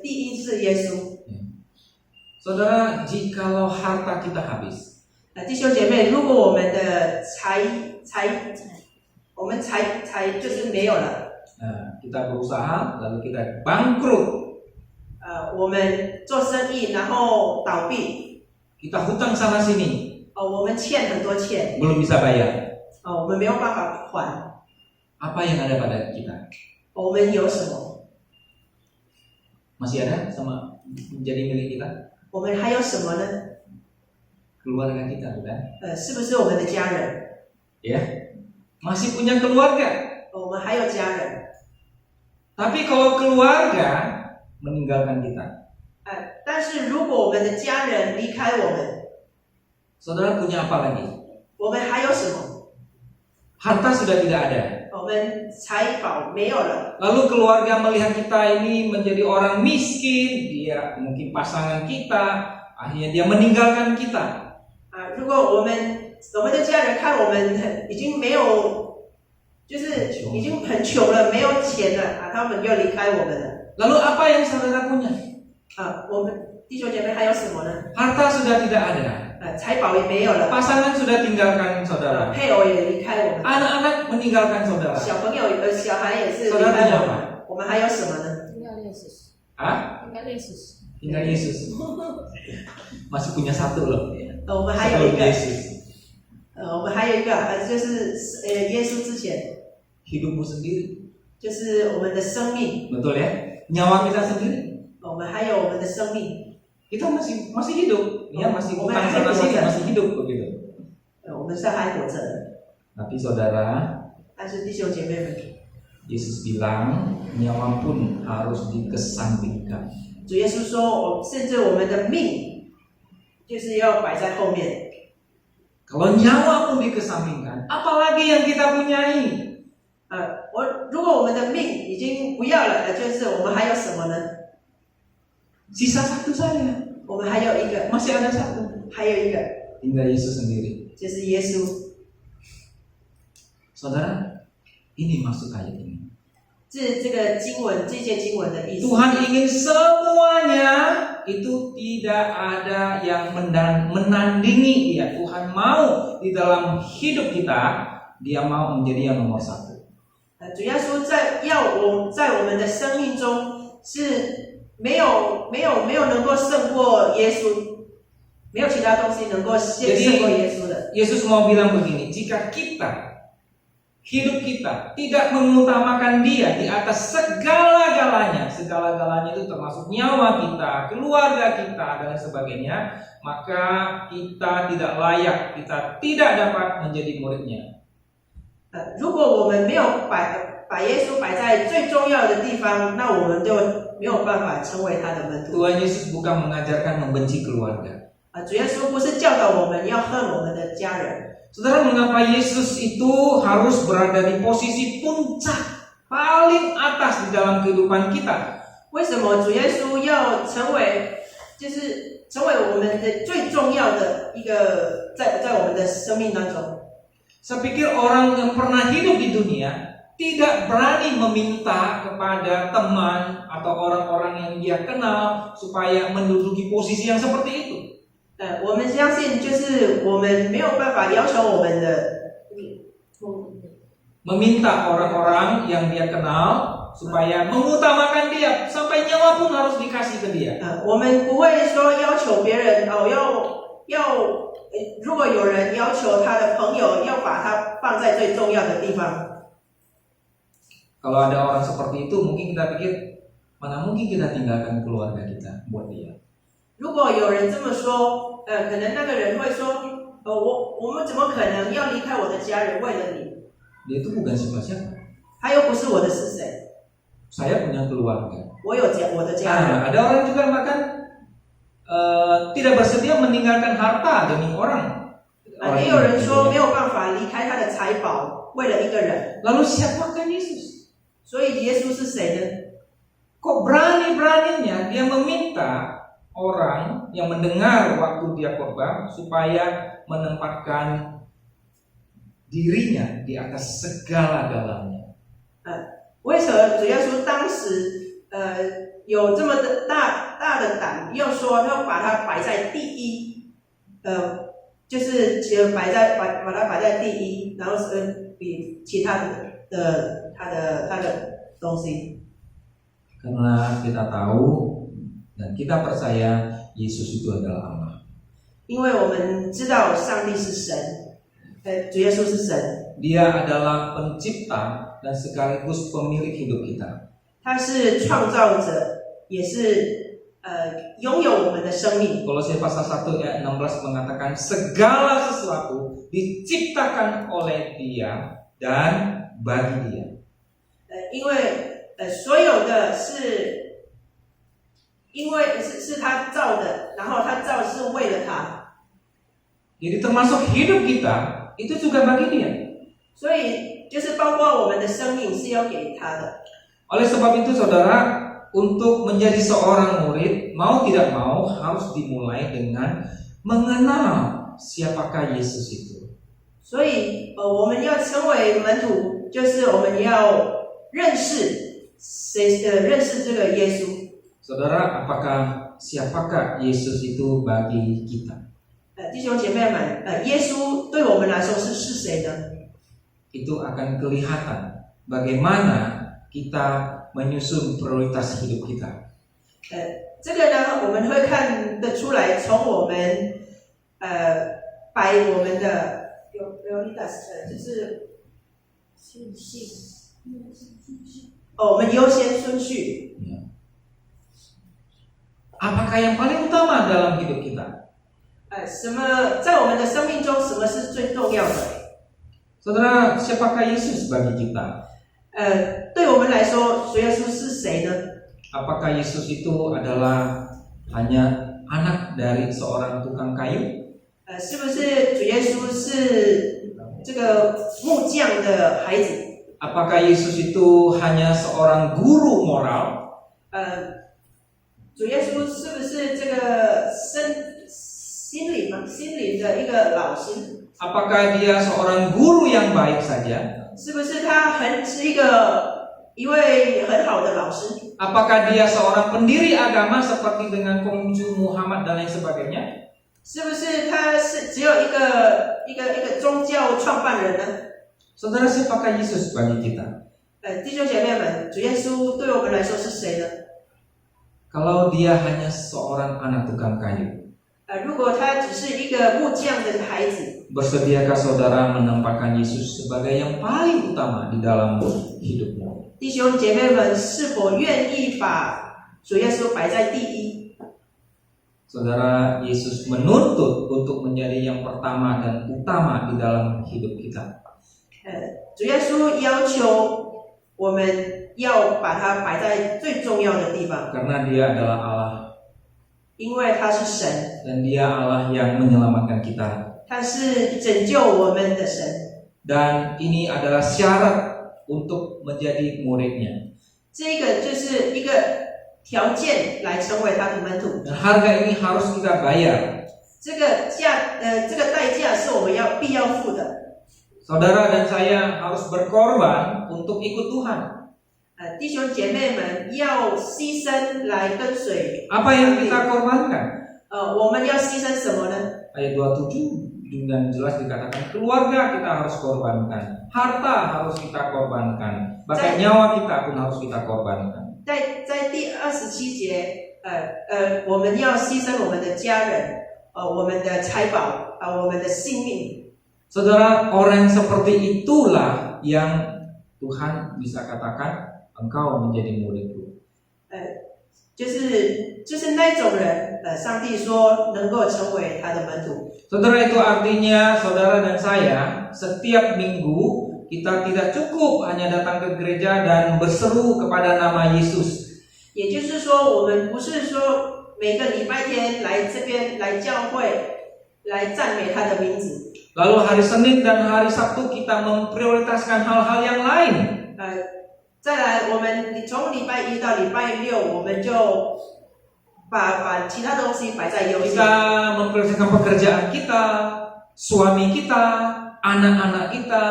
第一是耶稣。 Saudara, jikalau harta kita habis, 弟兄姐妹，如果我们的我们财就是没有了， kita berusaha lalu kita bangkrut, 我们做生意然后倒闭， kita hutang sana sini, 我们欠很多钱， belum bisa bayar. 我们没有办法还， Apa yang ada pada kita? 我们有什么？ Masih ada sama menjadi milik kita? 我们还有什么呢？ Keluarga kita, bukan? 是不是我们的家人？ Ya, masih punya keluarga. 我们还有家人。 Tapi kalau keluarga meninggalkan kita, 但是如果我们的家人离开我们， saudara punya apa lagi? 我们还有什么？ Harta sudah tidak ada. 我们财宝没有了。 Lalu keluarga melihat kita ini menjadi orang miskin, dia mungkin pasangan kita, akhirnya dia meninggalkan kita. 如果我们的家人看我们已经没有，就是已经很穷了，没有钱了，他们又离开我们了。 Lalu apa yang saudara punya? 我们弟兄姐妹还有什么呢？ Harta sudah tidak ada. 财宝也没有了， Pasangan sudah tinggalkan saudara. 配偶也离开我们， Anak-anak meninggalkan saudara. 小朋友小孩也是离开我们。我们还有什么呢？ tinggal Yesus. Ah? Tinggal Yesus. Tinggal Yesus. Masih punya satu loh. 我们还有一 Sebelum 个， Yesus. 我们还有一个，就是耶稣之前， Hidupmu sendiri. 就是我们的生命， Betul ya? Nyawa kita sendiri. 我们还有我们的生命， Kita masih hidup. Ya, masih Oh, utang sana sini, masih hidup begitu. 我们是还活着的。 Tapi saudara, 但是弟兄姐妹们， Yesus bilang nyawa pun harus dikesampingkan. 主耶稣说，甚至我们的命，就是要摆在后面。 Kalau nyawa pun dikesampingkan, apalagi yang kita punyai? 如果我们的命已经不要了，就是我们还有什么呢？ Sisa satu saja. 我们还有一个， Masih ada satu. 还有一个， Tinggal Yesus sendiri. 就是耶稣。 Saudara, ini maksud ayat ini. 这个经文，这些经文的意思。 Tuhan ingin semuanya itu tidak ada yang menandingi dia. Tuhan mau di dalam hidup kita, dia mau menjadi yang nomor 1. 主耶稣在我们的生命中是没有能够胜过耶稣，没有其他东西能够胜过耶稣的。 Yesus mau bilang begini, jika hidup kita tidak mengutamakan dia di atas segala-galanya itu termasuk nyawa kita, keluarga kita dan sebagainya, maka kita tidak layak, kita tidak dapat menjadi muridnya. 如果我们没有把耶稣摆在最重要的地方，那我们就没有办法成为他的门徒。 Tuhan Yesus bukan mengajarkan membenci keluarga. 主耶稣不是教导我们要恨我们的家人。 Saudara, mengapa Yesus itu harus berada di posisi puncak paling atas di dalam kehidupan kita? 为什么主耶稣要成为就是成为我们的最重要的一个在我们的生命当中。 Saya pikir orang yang pernah hidup di dunia tidak berani meminta kepada teman atau orang-orang yang dia kenal supaya menduduki posisi yang seperti itu. 我们相信，就是我们没有办法要求我们的 Meminta orang-orang yang dia kenal supaya mengutamakan dia sampai nyawa pun harus dikasih ke dia. 我们不会说要求别人如果有人要求他的朋友要把他放在最重要的地方， Kalau ada orang seperti itu, mungkin kita pikir mana mungkin kita tinggalkan keluarga kita buat dia. 如果有人这么说，可能那个人会说，我们怎么可能要离开我的家人为了你？ Dia itu bukan siapa-siapa. 他又不是我的是谁？ Saya punya keluarga. 我的家人。 Ada orang juga bahkan tidak bersedia meninggalkan harta demi orang. 也有人说没有办法离开他的财宝，为了一个人。 Lalu siapakah Yesus? 所以耶稣是谁呢？ Kok berani-beraninya dia meminta orang yang mendengar waktu dia khotbah supaya menempatkan dirinya di atas segala-galanya. 为什么主耶稣当时有这么大的胆，又说要把它摆在第一，就是把它摆在第一，然后比其他的他的东西。 Karena kita tahu dan kita percaya Yesus itu adalah Allah. 因为我们知道上帝是神，主耶稣是神， Dia adalah pencipta dan sekaligus pemilik hidup kita. 他是创造者，也是拥有我们的生命。 Kolose pasal 1 ayat 16 mengatakan segala sesuatu diciptakan oleh Dia dan bagi Dia. 因为所有的是因为是他造的，然后他造是为了他， Jadi termasuk hidup kita itu juga bagi Dia. 所以就是包括我们的生命是要给他的。 Oleh sebab itu saudara, untuk menjadi seorang murid mau tidak mau harus dimulai dengan mengenal siapakah Yesus itu. 所以我们要成为门徒，就是我们要认识这个耶稣。 Saudara, siapakah Yesus itu bagi kita? 弟兄姐妹们，耶稣对我们来说是谁呢？ Itu akan kelihatan bagaimana kita menyusun prioritas hidup kita. 这个呢，我们会看得出来，从我们摆我们的prioritas，就是顺序。我们优先顺序。 Apakah yang paling utama dalam hidup kita? 什么在我们的生命中，什么是最重要的？ Saudara, siapakah Yesus bagi kita? 对我们来说，主耶稣是谁呢？ Apakah Yesus itu adalah hanya anak dari seorang tukang kayu? 是不是主耶稣是这个木匠的孩子？ Apakah Yesus itu hanya seorang guru moral? 主耶稣是不是这个心灵的一个老师？ Apakah dia seorang guru yang baik saja? 是不是他是一位很好的老师？ Apakah dia seorang pendiri agama seperti dengan Konghucu Muhammad dan lain sebagainya? 是不是他是只有一个宗教创办人呢？ Saudara, siapakah Yesus bagi kita? 弟兄姐妹们，主耶稣对我们来说是谁呢？ Kalau dia hanya seorang anak tukang kayu, 如果他只是一个木匠的孩子， bersediakah saudara menempatkan Yesus sebagai yang paling utama di dalam hidupmu? 弟兄姐妹们是否愿意把主耶稣摆在第一？ Saudara, Yesus menuntut untuk menjadi yang pertama dan utama di dalam hidup kita. 主耶稣要求我们要把它摆在最重要的地方， Karena dia adalah Allah 因为他是神， dan dia Allah yang menyelamatkan kita. 他是拯救我们的神。 Dan ini adalah syarat untuk menjadi muridnya. 这个就是一个条件来成为他的门徒。 Dan harga ini harus kita bayar. 这个代价是我们必要付的。 Saudara dan saya harus berkorban untuk ikut Tuhan. 弟兄姐妹们要牺牲来跟随。 Apa yang kita korbankan? 我们要牺牲什么呢？ Ayat 27 dengan jelas dikatakan keluarga kita harus korbankan, harta harus kita korbankan, bahkan nyawa kita pun harus kita korbankan. 在第27节，我们要牺牲我们的家人，我们的财宝，我们的性命。 Saudara, orang seperti itulah yang Tuhan bisa katakan engkau menjadi muridku. 就是那种人，上帝说能够成为他的门徒。 Saudara, itu artinya saudara dan saya setiap minggu kita tidak cukup hanya datang ke gereja dan berseru kepada nama Yesus. 也就是说，我们不是说每个礼拜天来这边来教会来赞美他的名字。 Lalu hari Senin dan hari Sabtu kita memprioritaskan hal-hal yang lain. 再来，我们从礼拜一到礼拜六，我们就把其他东西摆在优先。 Kita memprioritaskan pekerjaan kita, suami kita, anak-anak kita.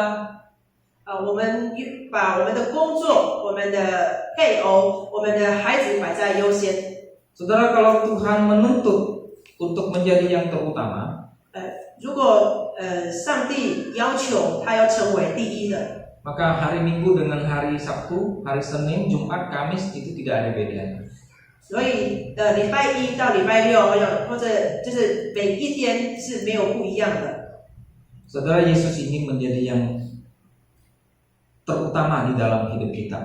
我们把我们的工作、我们的配偶、我们的孩子摆在优先。 Saudara, kalau Tuhan menuntut untuk menjadi yang terutama, 如果上帝要求他要成为第一的， maka hari Minggu dengan hari Sabtu, hari Senin, Jumat, Kamis itu tidak ada bedanya. 所以礼拜一到礼拜六，或者就是每一天是没有不一样的。 Saudara, Yesus ini menjadi yang terutama di dalam hidup kita.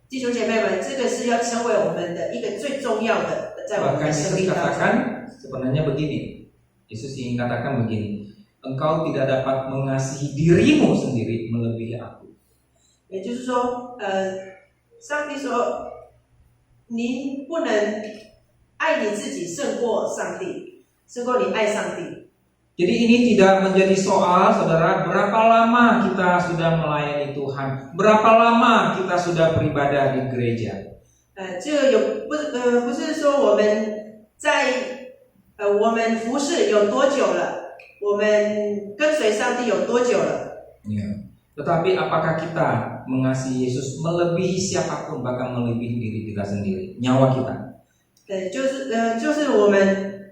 弟兄姐妹们，这个是要成为我们的一个最重要的，在我们 Bahkan 的生 Yesus 命当中。 katakan sebenarnya begini. Yesus ingin katakan begini. Engkau tidak dapat mengasihi dirimu sendiri melebihi aku. 也就是说，上帝说，你不能爱你自己胜过上帝，胜过你爱上帝。 Jadi ini tidak menjadi soal, saudara, berapa lama kita sudah melayani Tuhan, berapa lama kita sudah beribadah di gereja. 这个不是说我们我们服侍有多久了，我们跟随上帝有多久了。 Ya. Tetapi apakah kita mengasihi Yesus melebihi siapapun, bahkan melebihi diri kita sendiri, nyawa kita? 就是我们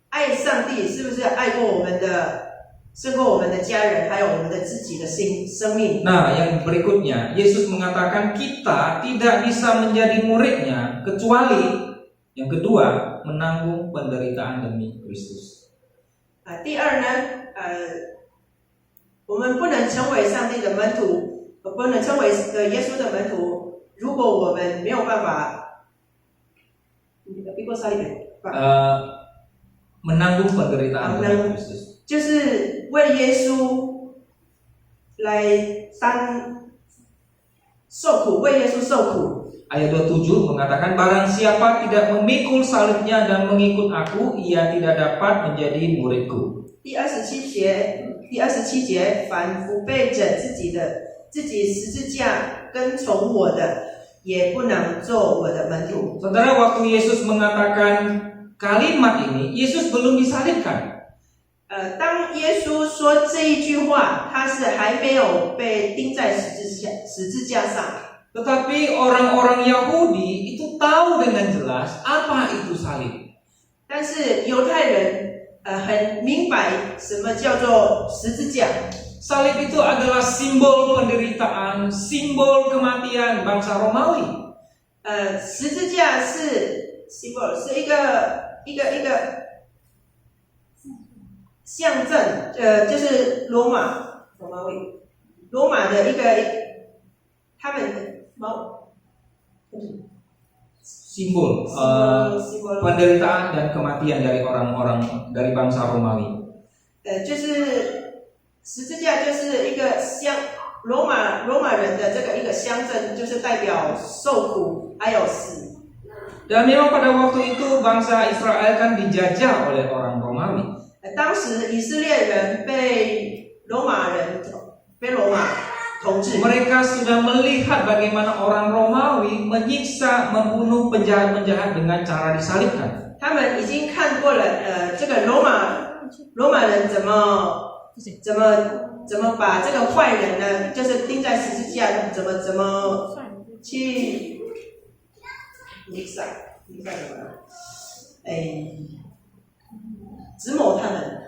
爱上帝，是不是爱过我们的，胜过我们的家人，还有我们的自己的生命？ Nah, yang berikutnya, Yesus mengatakan kita tidak bisa menjadi muridnya kecuali yang kedua, menanggung penderitaan demi Kristus. 第二呢，我们不能成为上帝的门徒，不能成为耶稣的门徒，如果我们没有办法，比过下一点， menanggung penderitaan demi Kristus. 就是为了耶稣来受苦，为耶稣受苦。 Ayat 27 mengatakan barang siapa tidak memikul salibnya dan mengikut aku, ia tidak dapat menjadi muridku. 第27节，凡不背着自己十字架跟从我的，也不能做我的门徒。 Saudara, waktu Yesus mengatakan kalimat ini, Yesus belum disalibkan. 当耶稣说这一句话，他是还没有被钉在十字架上。 Tetapi orang-orang Yahudi itu tahu dengan jelas apa itu salib. 但是犹太人很明白什么叫做十字架。 Salib itu adalah simbol penderitaan, simbol kematian bangsa Romawi. 十字架是 symbol， 是一个象征，就是罗马的一个他们Simbol penderitaan dan kematian dari orang-orang dari bangsa Romawi. 就是十字架就是一个罗马人的这个一个象征，就是代表受苦还有死。 Dan memang pada waktu itu bangsa Israel kan dijajah oleh orang Romawi. 当时以色列人被罗马统治。 Mereka sudah melihat bagaimana orang Romawi menyiksa, membunuh penjahat-penjahat dengan cara disalibkan. 他们已经看过了，这个罗马人怎么把这个坏人呢，就是钉在十字架，怎么去什么？折磨他们。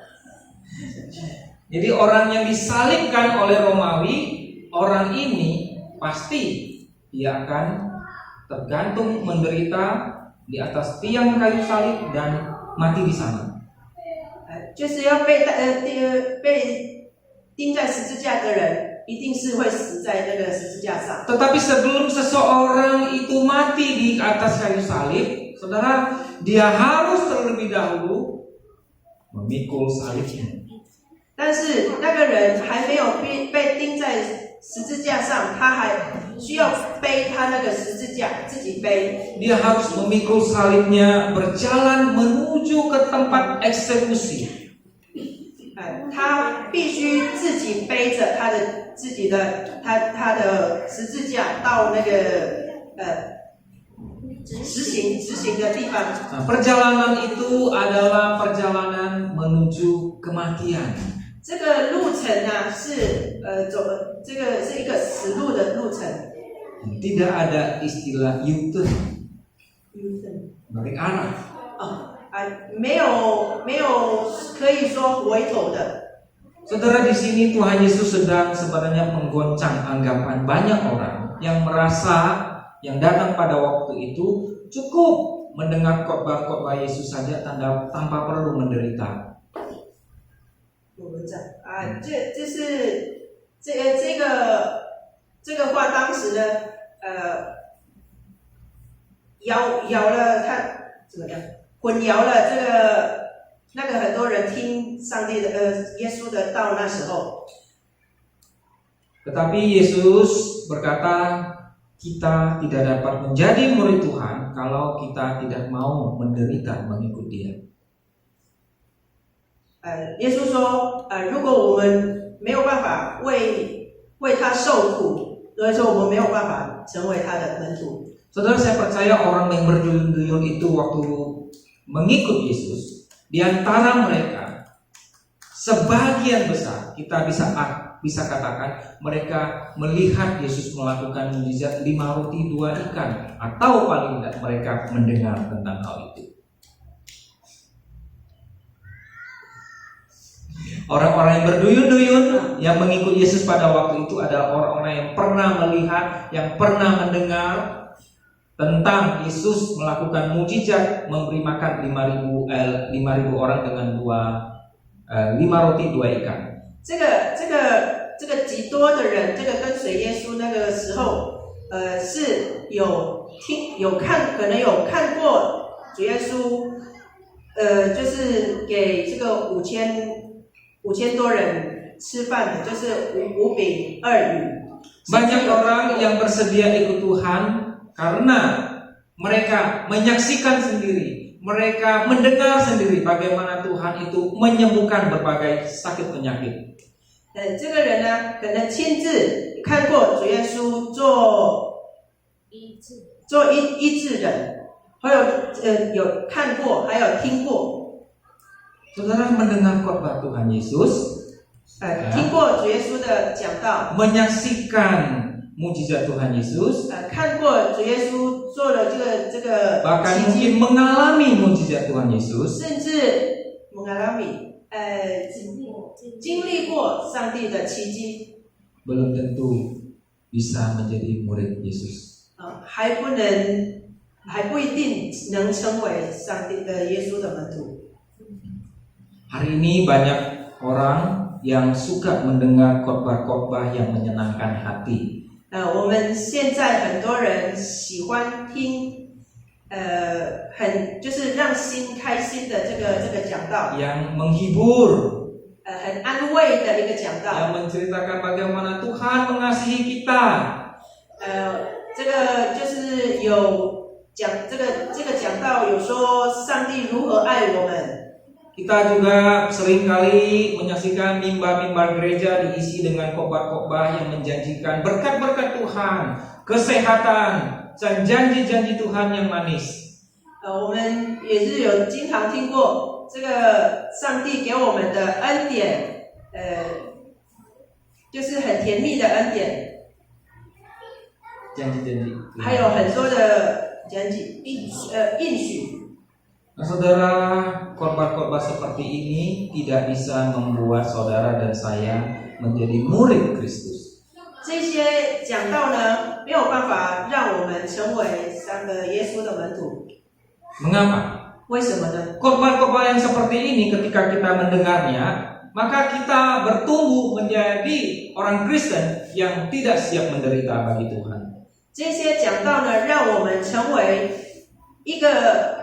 Jadi orang yang disalibkan oleh Romawi, orang ini pasti dia akan tergantung menderita di atas tiang kayu salib dan mati di sana. 就是要被钉在十字架的人，一定是会死在那个十字架上。 Tetapi sebelum seseorang itu mati di atas kayu salib, saudara, dia harus terlebih dahulu memikul salibnya. 但是那个人还没有被钉在十字架上，他还需要背他那个十字架，自己背。 Dia harus memikul salibnya, berjalan menuju ke tempat eksekusi. 他必须自己背着他的十字架到那个实行的地方。 Nah, perjalanan itu adalah perjalanan menuju kematian. 这个路程呢这个是一个死路的路程。 Tidak ada istilah U-turn, balik arah. 没有可以说回头的。 Saudara, di sini Tuhan Yesus sedang sebenarnya menggoncang anggapan banyak orang yang merasa yang datang pada waktu itu cukup mendengar khotbah-khotbah Yesus saja tanpa perlu menderita. 这个话当时呢，摇了他怎么样？混淆了那个很多人听上帝的耶稣的道那时候。 Tetapi Yesus berkata, kita tidak dapat menjadi murid Tuhan kalau kita tidak mau menderita mengikut Dia. 耶稣说，如果我们没有办法为他受苦，所以说我们没有办法成为他的门徒。 Saudara, saya percaya orang yang berduyun-duyun itu waktu mengikut Yesus, di antara mereka sebagian besar kita bisa katakan mereka melihat Yesus melakukan mukjizat 5 roti 2 ikan, atau paling tidak mereka mendengar tentang hal itu. Orang-orang yang berduyun-duyun yang mengikut Yesus pada waktu itu adalah orang-orang yang pernah melihat, yang pernah mendengar tentang Yesus melakukan mukjizat, memberi makan 5.000 orang dengan 5 roti 2 ikan. 这个极多的人，这个跟随耶稣那个时候，是可能有看过主耶稣，就是给这个5000多人吃饭的，就是5饼2鱼。 Banyak orang yang bersedia ikut Tuhan karena mereka menyaksikan sendiri, mereka mendengar sendiri bagaimana Tuhan itu menyembuhkan berbagai sakit penyakit. 这个人呢，可能亲自看过主耶稣做医治人，还有看过，还有听过。 Saudara mendengar khotbah Tuhan Yesus, 听过主耶稣的讲道， menyaksikan mukjizat Tuhan Yesus, 看过主耶稣做了这个 bahkan 奇迹， mungkin mengalami mukjizat Tuhan Yesus, 甚至经历过上帝的奇迹， belum tentu bisa menjadi murid Yesus. 还不一定能成为上帝的耶稣的门徒。 Hari ini banyak orang yang suka mendengar khotbah-khotbah yang menyenangkan hati. 我们现在很多人喜欢听，就是让心开心的这个讲道， yang menghibur, 很安慰的一个讲道， yang menceritakan bagaimana Tuhan mengasihi kita. 这个就是有讲这个讲道有说上帝如何爱我们。Kita juga seringkali menyaksikan mimbar-mimbar gereja diisi dengan khotbah-khotbah yang menjanjikan berkat-berkat Tuhan, kesehatan, dan janji-janji Tuhan yang manis. 我们也是有经常听过这个上帝给我们的恩典，就是很甜蜜的恩典， Janji-janji. 还有很多的应许。 Nah, saudara, khotbah-khotbah seperti ini tidak bisa membuat saudara dan saya menjadi murid Kristus. 这些讲道呢，没有办法让我们成为耶稣的门徒。 Mengapa? 为什么呢？ Khotbah-khotbah yang seperti ini ketika kita mendengarnya, maka kita bertumbuh menjadi orang Kristen yang tidak siap menderita bagi Tuhan. 这些讲道呢，让我们成为一个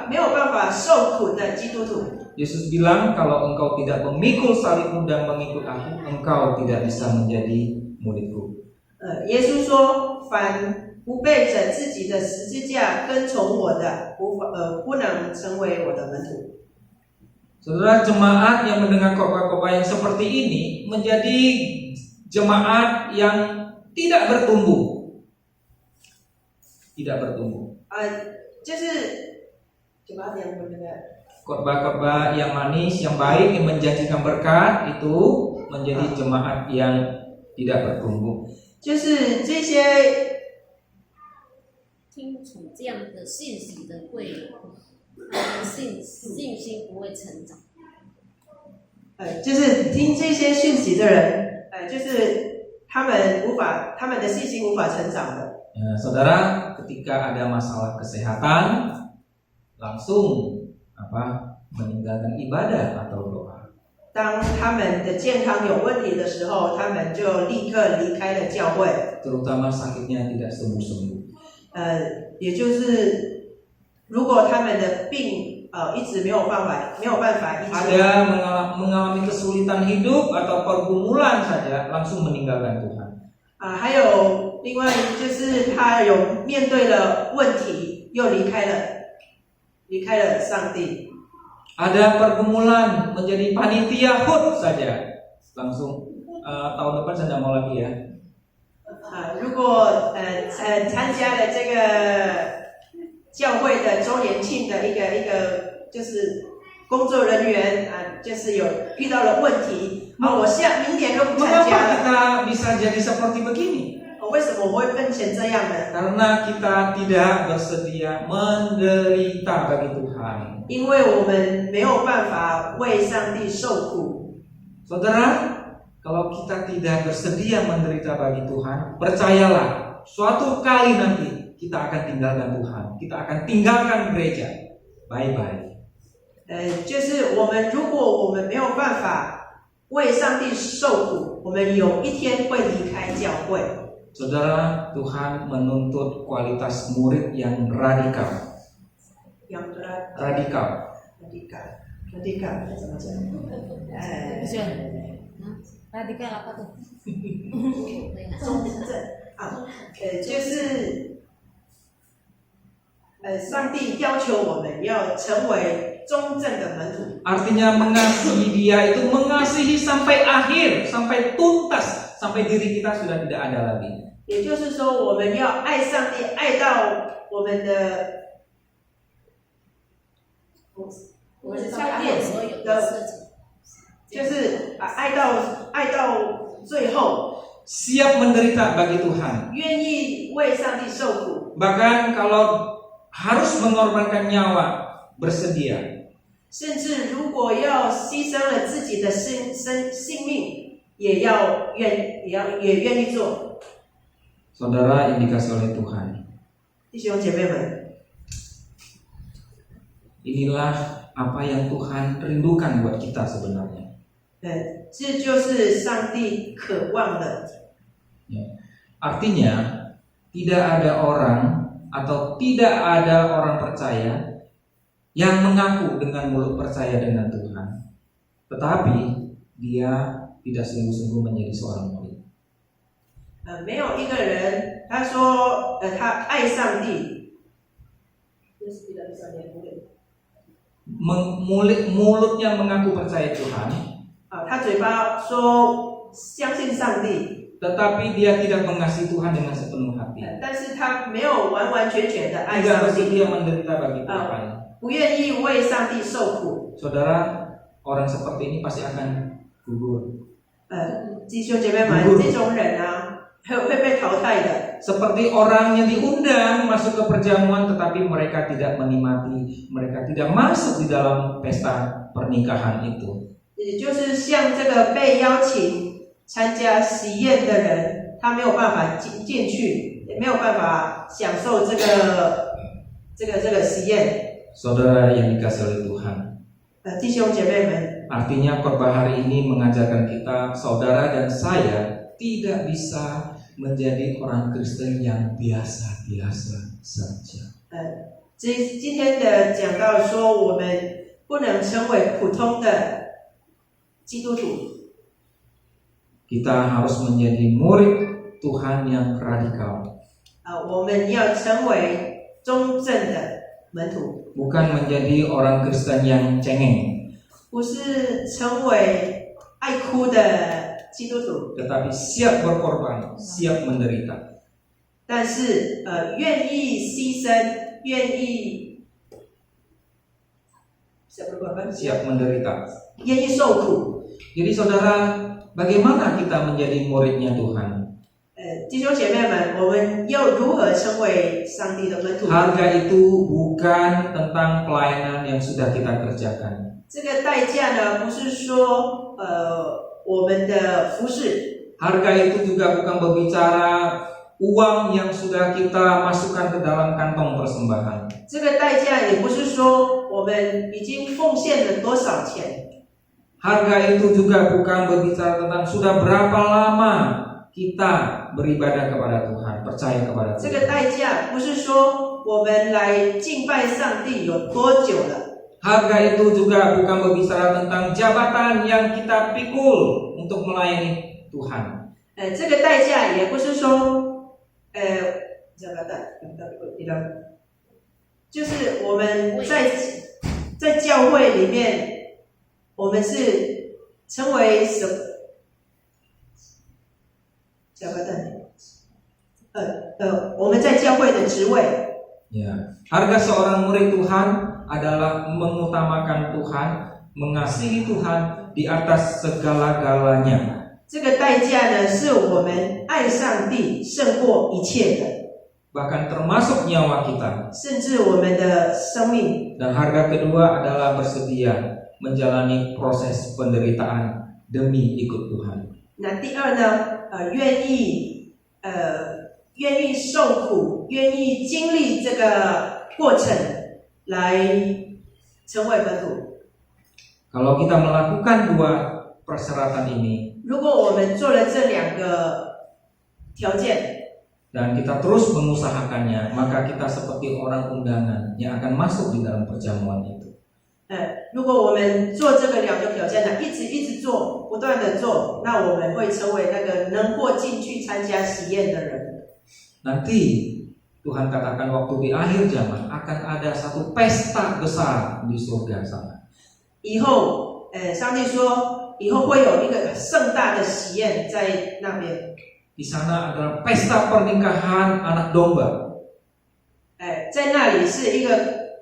没有办法受苦的基督徒。 Yesus bilang, kalau engkau tidak memikul salibmu dan mengikut aku, engkau tidak bisa menjadi muridku. 耶稣说，凡不背着自己的十字架跟从我的，不能成为我的门徒。 Saudara, jemaat yang mendengar khotbah-khotbah yang seperti ini menjadi jemaat yang tidak bertumbuh. Tidak bertumbuh. 就是jemaat yang mendengar khotbah-khotbah yang manis, yang baik, yang menjanjikan berkat itu menjadi jemaat yang tidak bertumbuh. 就是这些听从这样的信息的会，信心不会成长。就是听这些讯息的人，就是他们的信心无法成长的。 Saudara, ketika ada masalah kesehatan, langsung meninggalkan ibadah atau doa. 当他们的健康有问题的时候，他们就立刻离开了教会。 Terutama sakitnya tidak sembuh-sembuh. 也就是如果他们的病一直没有办法医治， Ada mengalami kesulitan hidup atau pergumulan saja, langsung meninggalkan Tuhan. 还有另外就是他有面对了问题，又离开了上帝。 Ada pergumulan menjadi panitia HUT saja, langsung tahun depan saya tidak mau lagi ya. 如果参加了这个教会的周年庆的一个就是工作人员就是有遇到了问题，我明年都不参 Mengapa 加了。 kita bisa jadi seperti begini? 为什么我会变成这样呢？ Karena kita tidak bersedia menderita bagi Tuhan. 因为我们没有办法为上帝受苦。 Saudara, kalau kita tidak bersedia menderita bagi Tuhan, percayalah, suatu kali nanti kita akan tinggalkan Tuhan, kita akan tinggalkan gereja. Bye-bye. 就是如果我们没有办法为上帝受苦，我们有一天会离开教会。 Saudara, Tuhan menuntut kualitas murid yang radikal. Yang Radikal. 怎么讲？radikal apa tuh? 中正就是上帝要求我们要成为中正的门徒。 Artinya mengasihi Dia itu mengasihi sampai akhir, sampai tuntas, sampai diri kita sudah tidak ada lagi. 也就是说，我们要爱上帝，爱到我们的消灭所有的的，事情，就是爱到最后， Siap menderita bagi Tuhan. 愿意为上帝受苦， Bahkan kalau harus mengorbankan nyawa, bersedia. 甚至如果要牺牲了自己的性命，也愿意做。 Saudara yang dikasih oleh Tuhan, 弟兄姐妹们， inilah apa yang Tuhan rindukan buat kita sebenarnya. 这就是上帝渴望的。 Artinya, tidak ada orang atau tidak ada orang percaya yang mengaku dengan mulut percaya dengan Tuhan, tetapi dia tidak sungguh-sungguh menjadi seorang murid. 没有一个人他说他爱上帝， mulutnya mengaku percaya Tuhan, 他嘴巴说相信上帝， tetapi dia tidak mengasihi Tuhan dengan sepenuh hati. 但是他没有完完全全的爱 Tidak 上帝， bersedia menderita bagi Tuhan. 不愿意为上帝受苦。 Saudara, orang seperti ini pasti akan gugur. 弟兄姐妹们，这种人啊，会被淘汰的。 Seperti orang yang diundang masuk ke perjamuan tetapi mereka tidak menikmati, mereka tidak masuk di dalam pesta pernikahan itu. 也就是像这个被邀请参加喜宴的人，他没有办法进去，也没有办法享受这个喜宴。 Saudara yang dikasihi oleh Tuhan, 弟兄姐妹们， artinya khotbah hari ini mengajarkan kita, saudara dan saya tidak bisa menjadi orang Kristen yang biasa-biasa saja. 今天的讲到说，我们不能成为普通的基督徒， Kita harus menjadi murid Tuhan yang radikal, 我们要成为中正的门徒， bukan menjadi orang Kristen yang cengeng, 不是成为爱哭的基督徒， tetapi siap berkorban, siap menderita. 但是愿意牺牲，愿意Siap menderita. 愿意受苦。 Jadi saudara, bagaimana kita menjadi muridnya Tuhan? 弟兄姐妹们，我们要如何成为上帝的门徒？ Harga itu bukan tentang pelayanan yang sudah kita kerjakan. 这个代价呢，不是说我们的服饰， Harga itu juga bukan berbicara uang yang sudah kita masukkan ke dalam kantong persembahan. 这个代价也不是说我们已经奉献了多少钱。 Harga itu juga bukan berbicara tentang sudah berapa lama kita beribadah kepada Tuhan, percaya kepada 这 Tuhan. 个代价不是说我们来敬拜上帝有多久了。 Harga itu juga bukan berbicara tentang jabatan yang kita pikul untuk melayani Tuhan. 这个代价也不是说就是我们在教会里面，我们是成为什么？我们在教会的职位。 Ya, harga seorang murid Tuhan adalah mengutamakan Tuhan, mengasihi Tuhan di atas segala-galanya. 这个代价呢，是我们爱上帝胜过一切的， Bahkan termasuk nyawa kita. 甚至我们的生命。 Dan harga kedua adalah bersedia menjalani proses penderitaan demi ikut Tuhan. 那第二呢，愿意受苦，愿意经历这个过程，来成为门徒。 Kalau kita melakukan dua persyaratan ini 如果我们做了这两个条件， dan kita terus mengusahakannya, maka kita seperti orang undangan yang akan masuk di dalam perjamuan itu. 如果我们做这个两个条件呢，一直做，不断的做，那我们会成为那个能够进去参加喜宴的人。 Nanti Tuhan katakan waktu di akhir zaman akan ada satu pesta besar di surga sana. 以后，上帝说，以后会有一个盛大的喜宴在那边。 Di sana adalah pesta pernikahan anak domba. 在那里是一个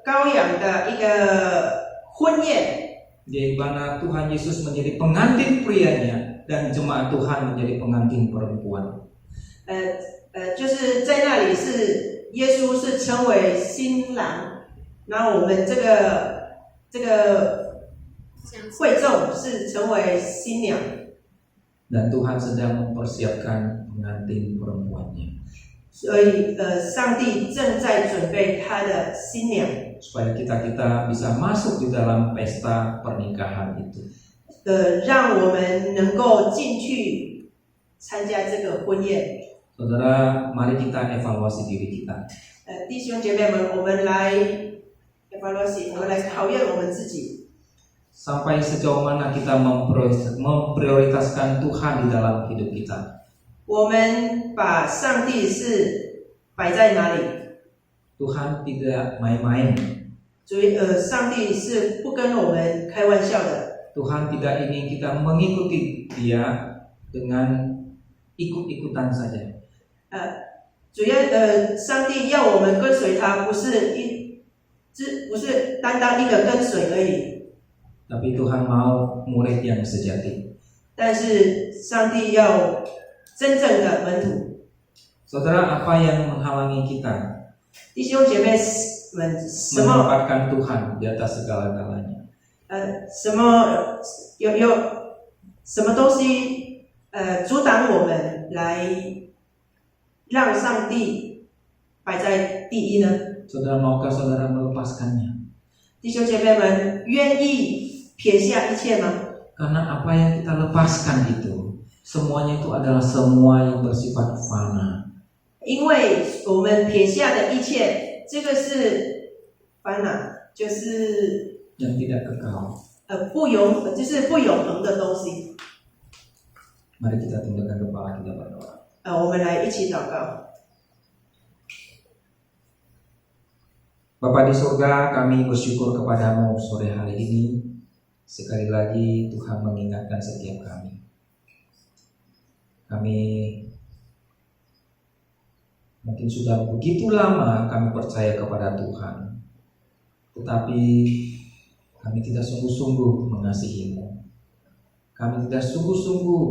羔羊的一个婚宴， Di mana Tuhan Yesus menjadi pengantin prianya dan jemaat Tuhan menjadi pengantin perempuan. 就是在那里是耶稣是称为新郎，然后我们这个会众是成为新娘。 Dan Tuhan sedang mempersiapkan pengantin perempuannya. 所以上帝正在准备他的新娘， Supaya kita bisa masuk di dalam pesta pernikahan itu. 让我们能够进去参加这个婚宴。 Saudara, mari kita evaluasi diri kita. 弟兄姐妹们，我们来 evaluasi， 我们来考验我们自己。 Sampai sejauh mana kita memprioritaskan Tuhan di dalam hidup kita. 我们把上帝是摆在哪里？ Tuhan tidak main-main. 上帝是不跟我们开玩笑的。 Tuhan tidak ingin kita mengikuti Dia dengan ikut-ikutan saja. 上帝要我们跟随他，不是单单一个跟随而已。 Tapi Tuhan mau murid yang sejati. 但是上帝要真正的门徒。 Saudara, apa yang menghalangi kita 弟兄姐妹们，什么 menempatkan Tuhan di atas segala-galanya? 什么东西阻挡我们来让上帝摆在第一呢？ Saudara, maukah saudara melepaskannya? 弟兄姐妹们，愿意撇下一切吗？ Karena apa yang kita lepaskan itu, semuanya itu adalah semua yang bersifat fana. 因为我们撇下的一切，这个是烦恼，就是 yang tidak kekal. 不永恒的东西。 Mari kita tundukkan kepala, kita berdoa. 我们来一起祷告。 Bapa di surga, kami bersyukur kepadamu sore hari ini. Sekali lagi Tuhan mengingatkan setiap kami. Kami mungkin sudah begitu lama kami percaya kepada Tuhan, tetapi kami tidak sungguh-sungguh mengasihi-Mu. Kami tidak sungguh-sungguh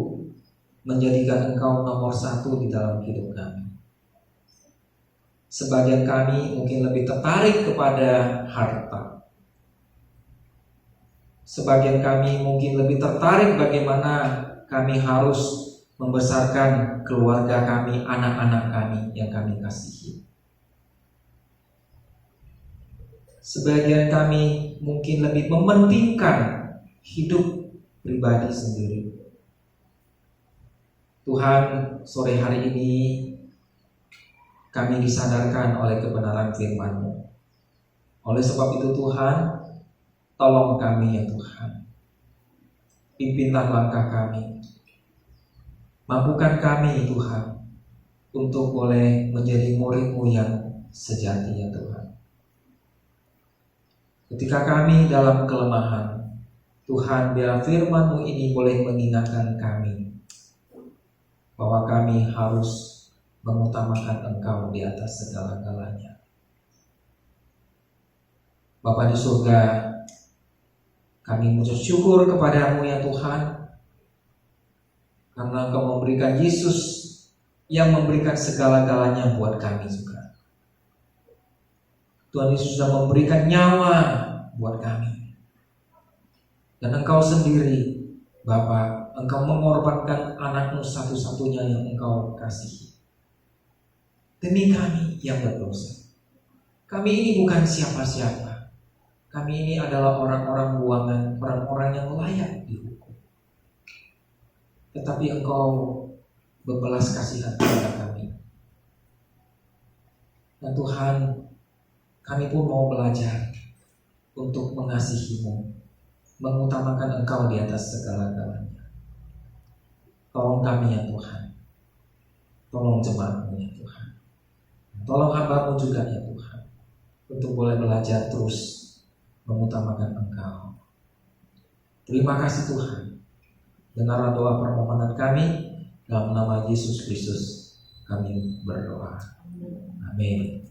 menjadikan Engkau nomor satu di dalam hidup kami. Sebagian kami mungkin lebih tertarik kepada harta. Sebagian kami mungkin lebih tertarik bagaimana kami harus membesarkan keluarga kami, anak-anak kami yang kami kasihi. Sebagian kami mungkin lebih mementingkan hidup pribadi sendiri. Tuhan, sore hari ini kami disadarkan oleh kebenaran firman-Mu. Oleh sebab itu Tuhan, tolong kami ya Tuhan. Pimpinlah langkah kami. Mampukan kami Tuhan untuk boleh menjadi murid-Mu yang sejati ya Tuhan. Ketika kami dalam kelemahan, Tuhan, biar firman-Mu ini boleh mengingatkan kami bahwa kami harus mengutamakan Engkau di atas segala-galanya. Bapa di surga, kami mengucap syukur kepadamu ya Tuhan, karena Engkau memberikan Yesus yang memberikan segala-galanya buat kami juga. Tuhan Yesus sudah memberikan nyawa buat kami. Dan Engkau sendiri, Bapa, Engkau mengorbankan anak-Mu satu-satunya yang Engkau kasihi demi kami yang berdosa. Kami ini bukan siapa-siapa. Kami ini adalah orang-orang buangan, orang-orang yang layak dihukum. Tetapi Engkau berbelas kasihan kepada kami. Dan Tuhan, kami pun mau belajar untuk mengasihi-Mu, mengutamakan Engkau di atas segala-galanya. Tolong kami ya Tuhan. Tolong jemaat-Mu ya Tuhan. Tolong hamba-Mu juga ya Tuhan, untuk boleh belajar terus mengutamakan Engkau. Terima kasih Tuhan. Dengarlah doa permohonan kami, dalam nama Yesus Kristus kami berdoa. Amin.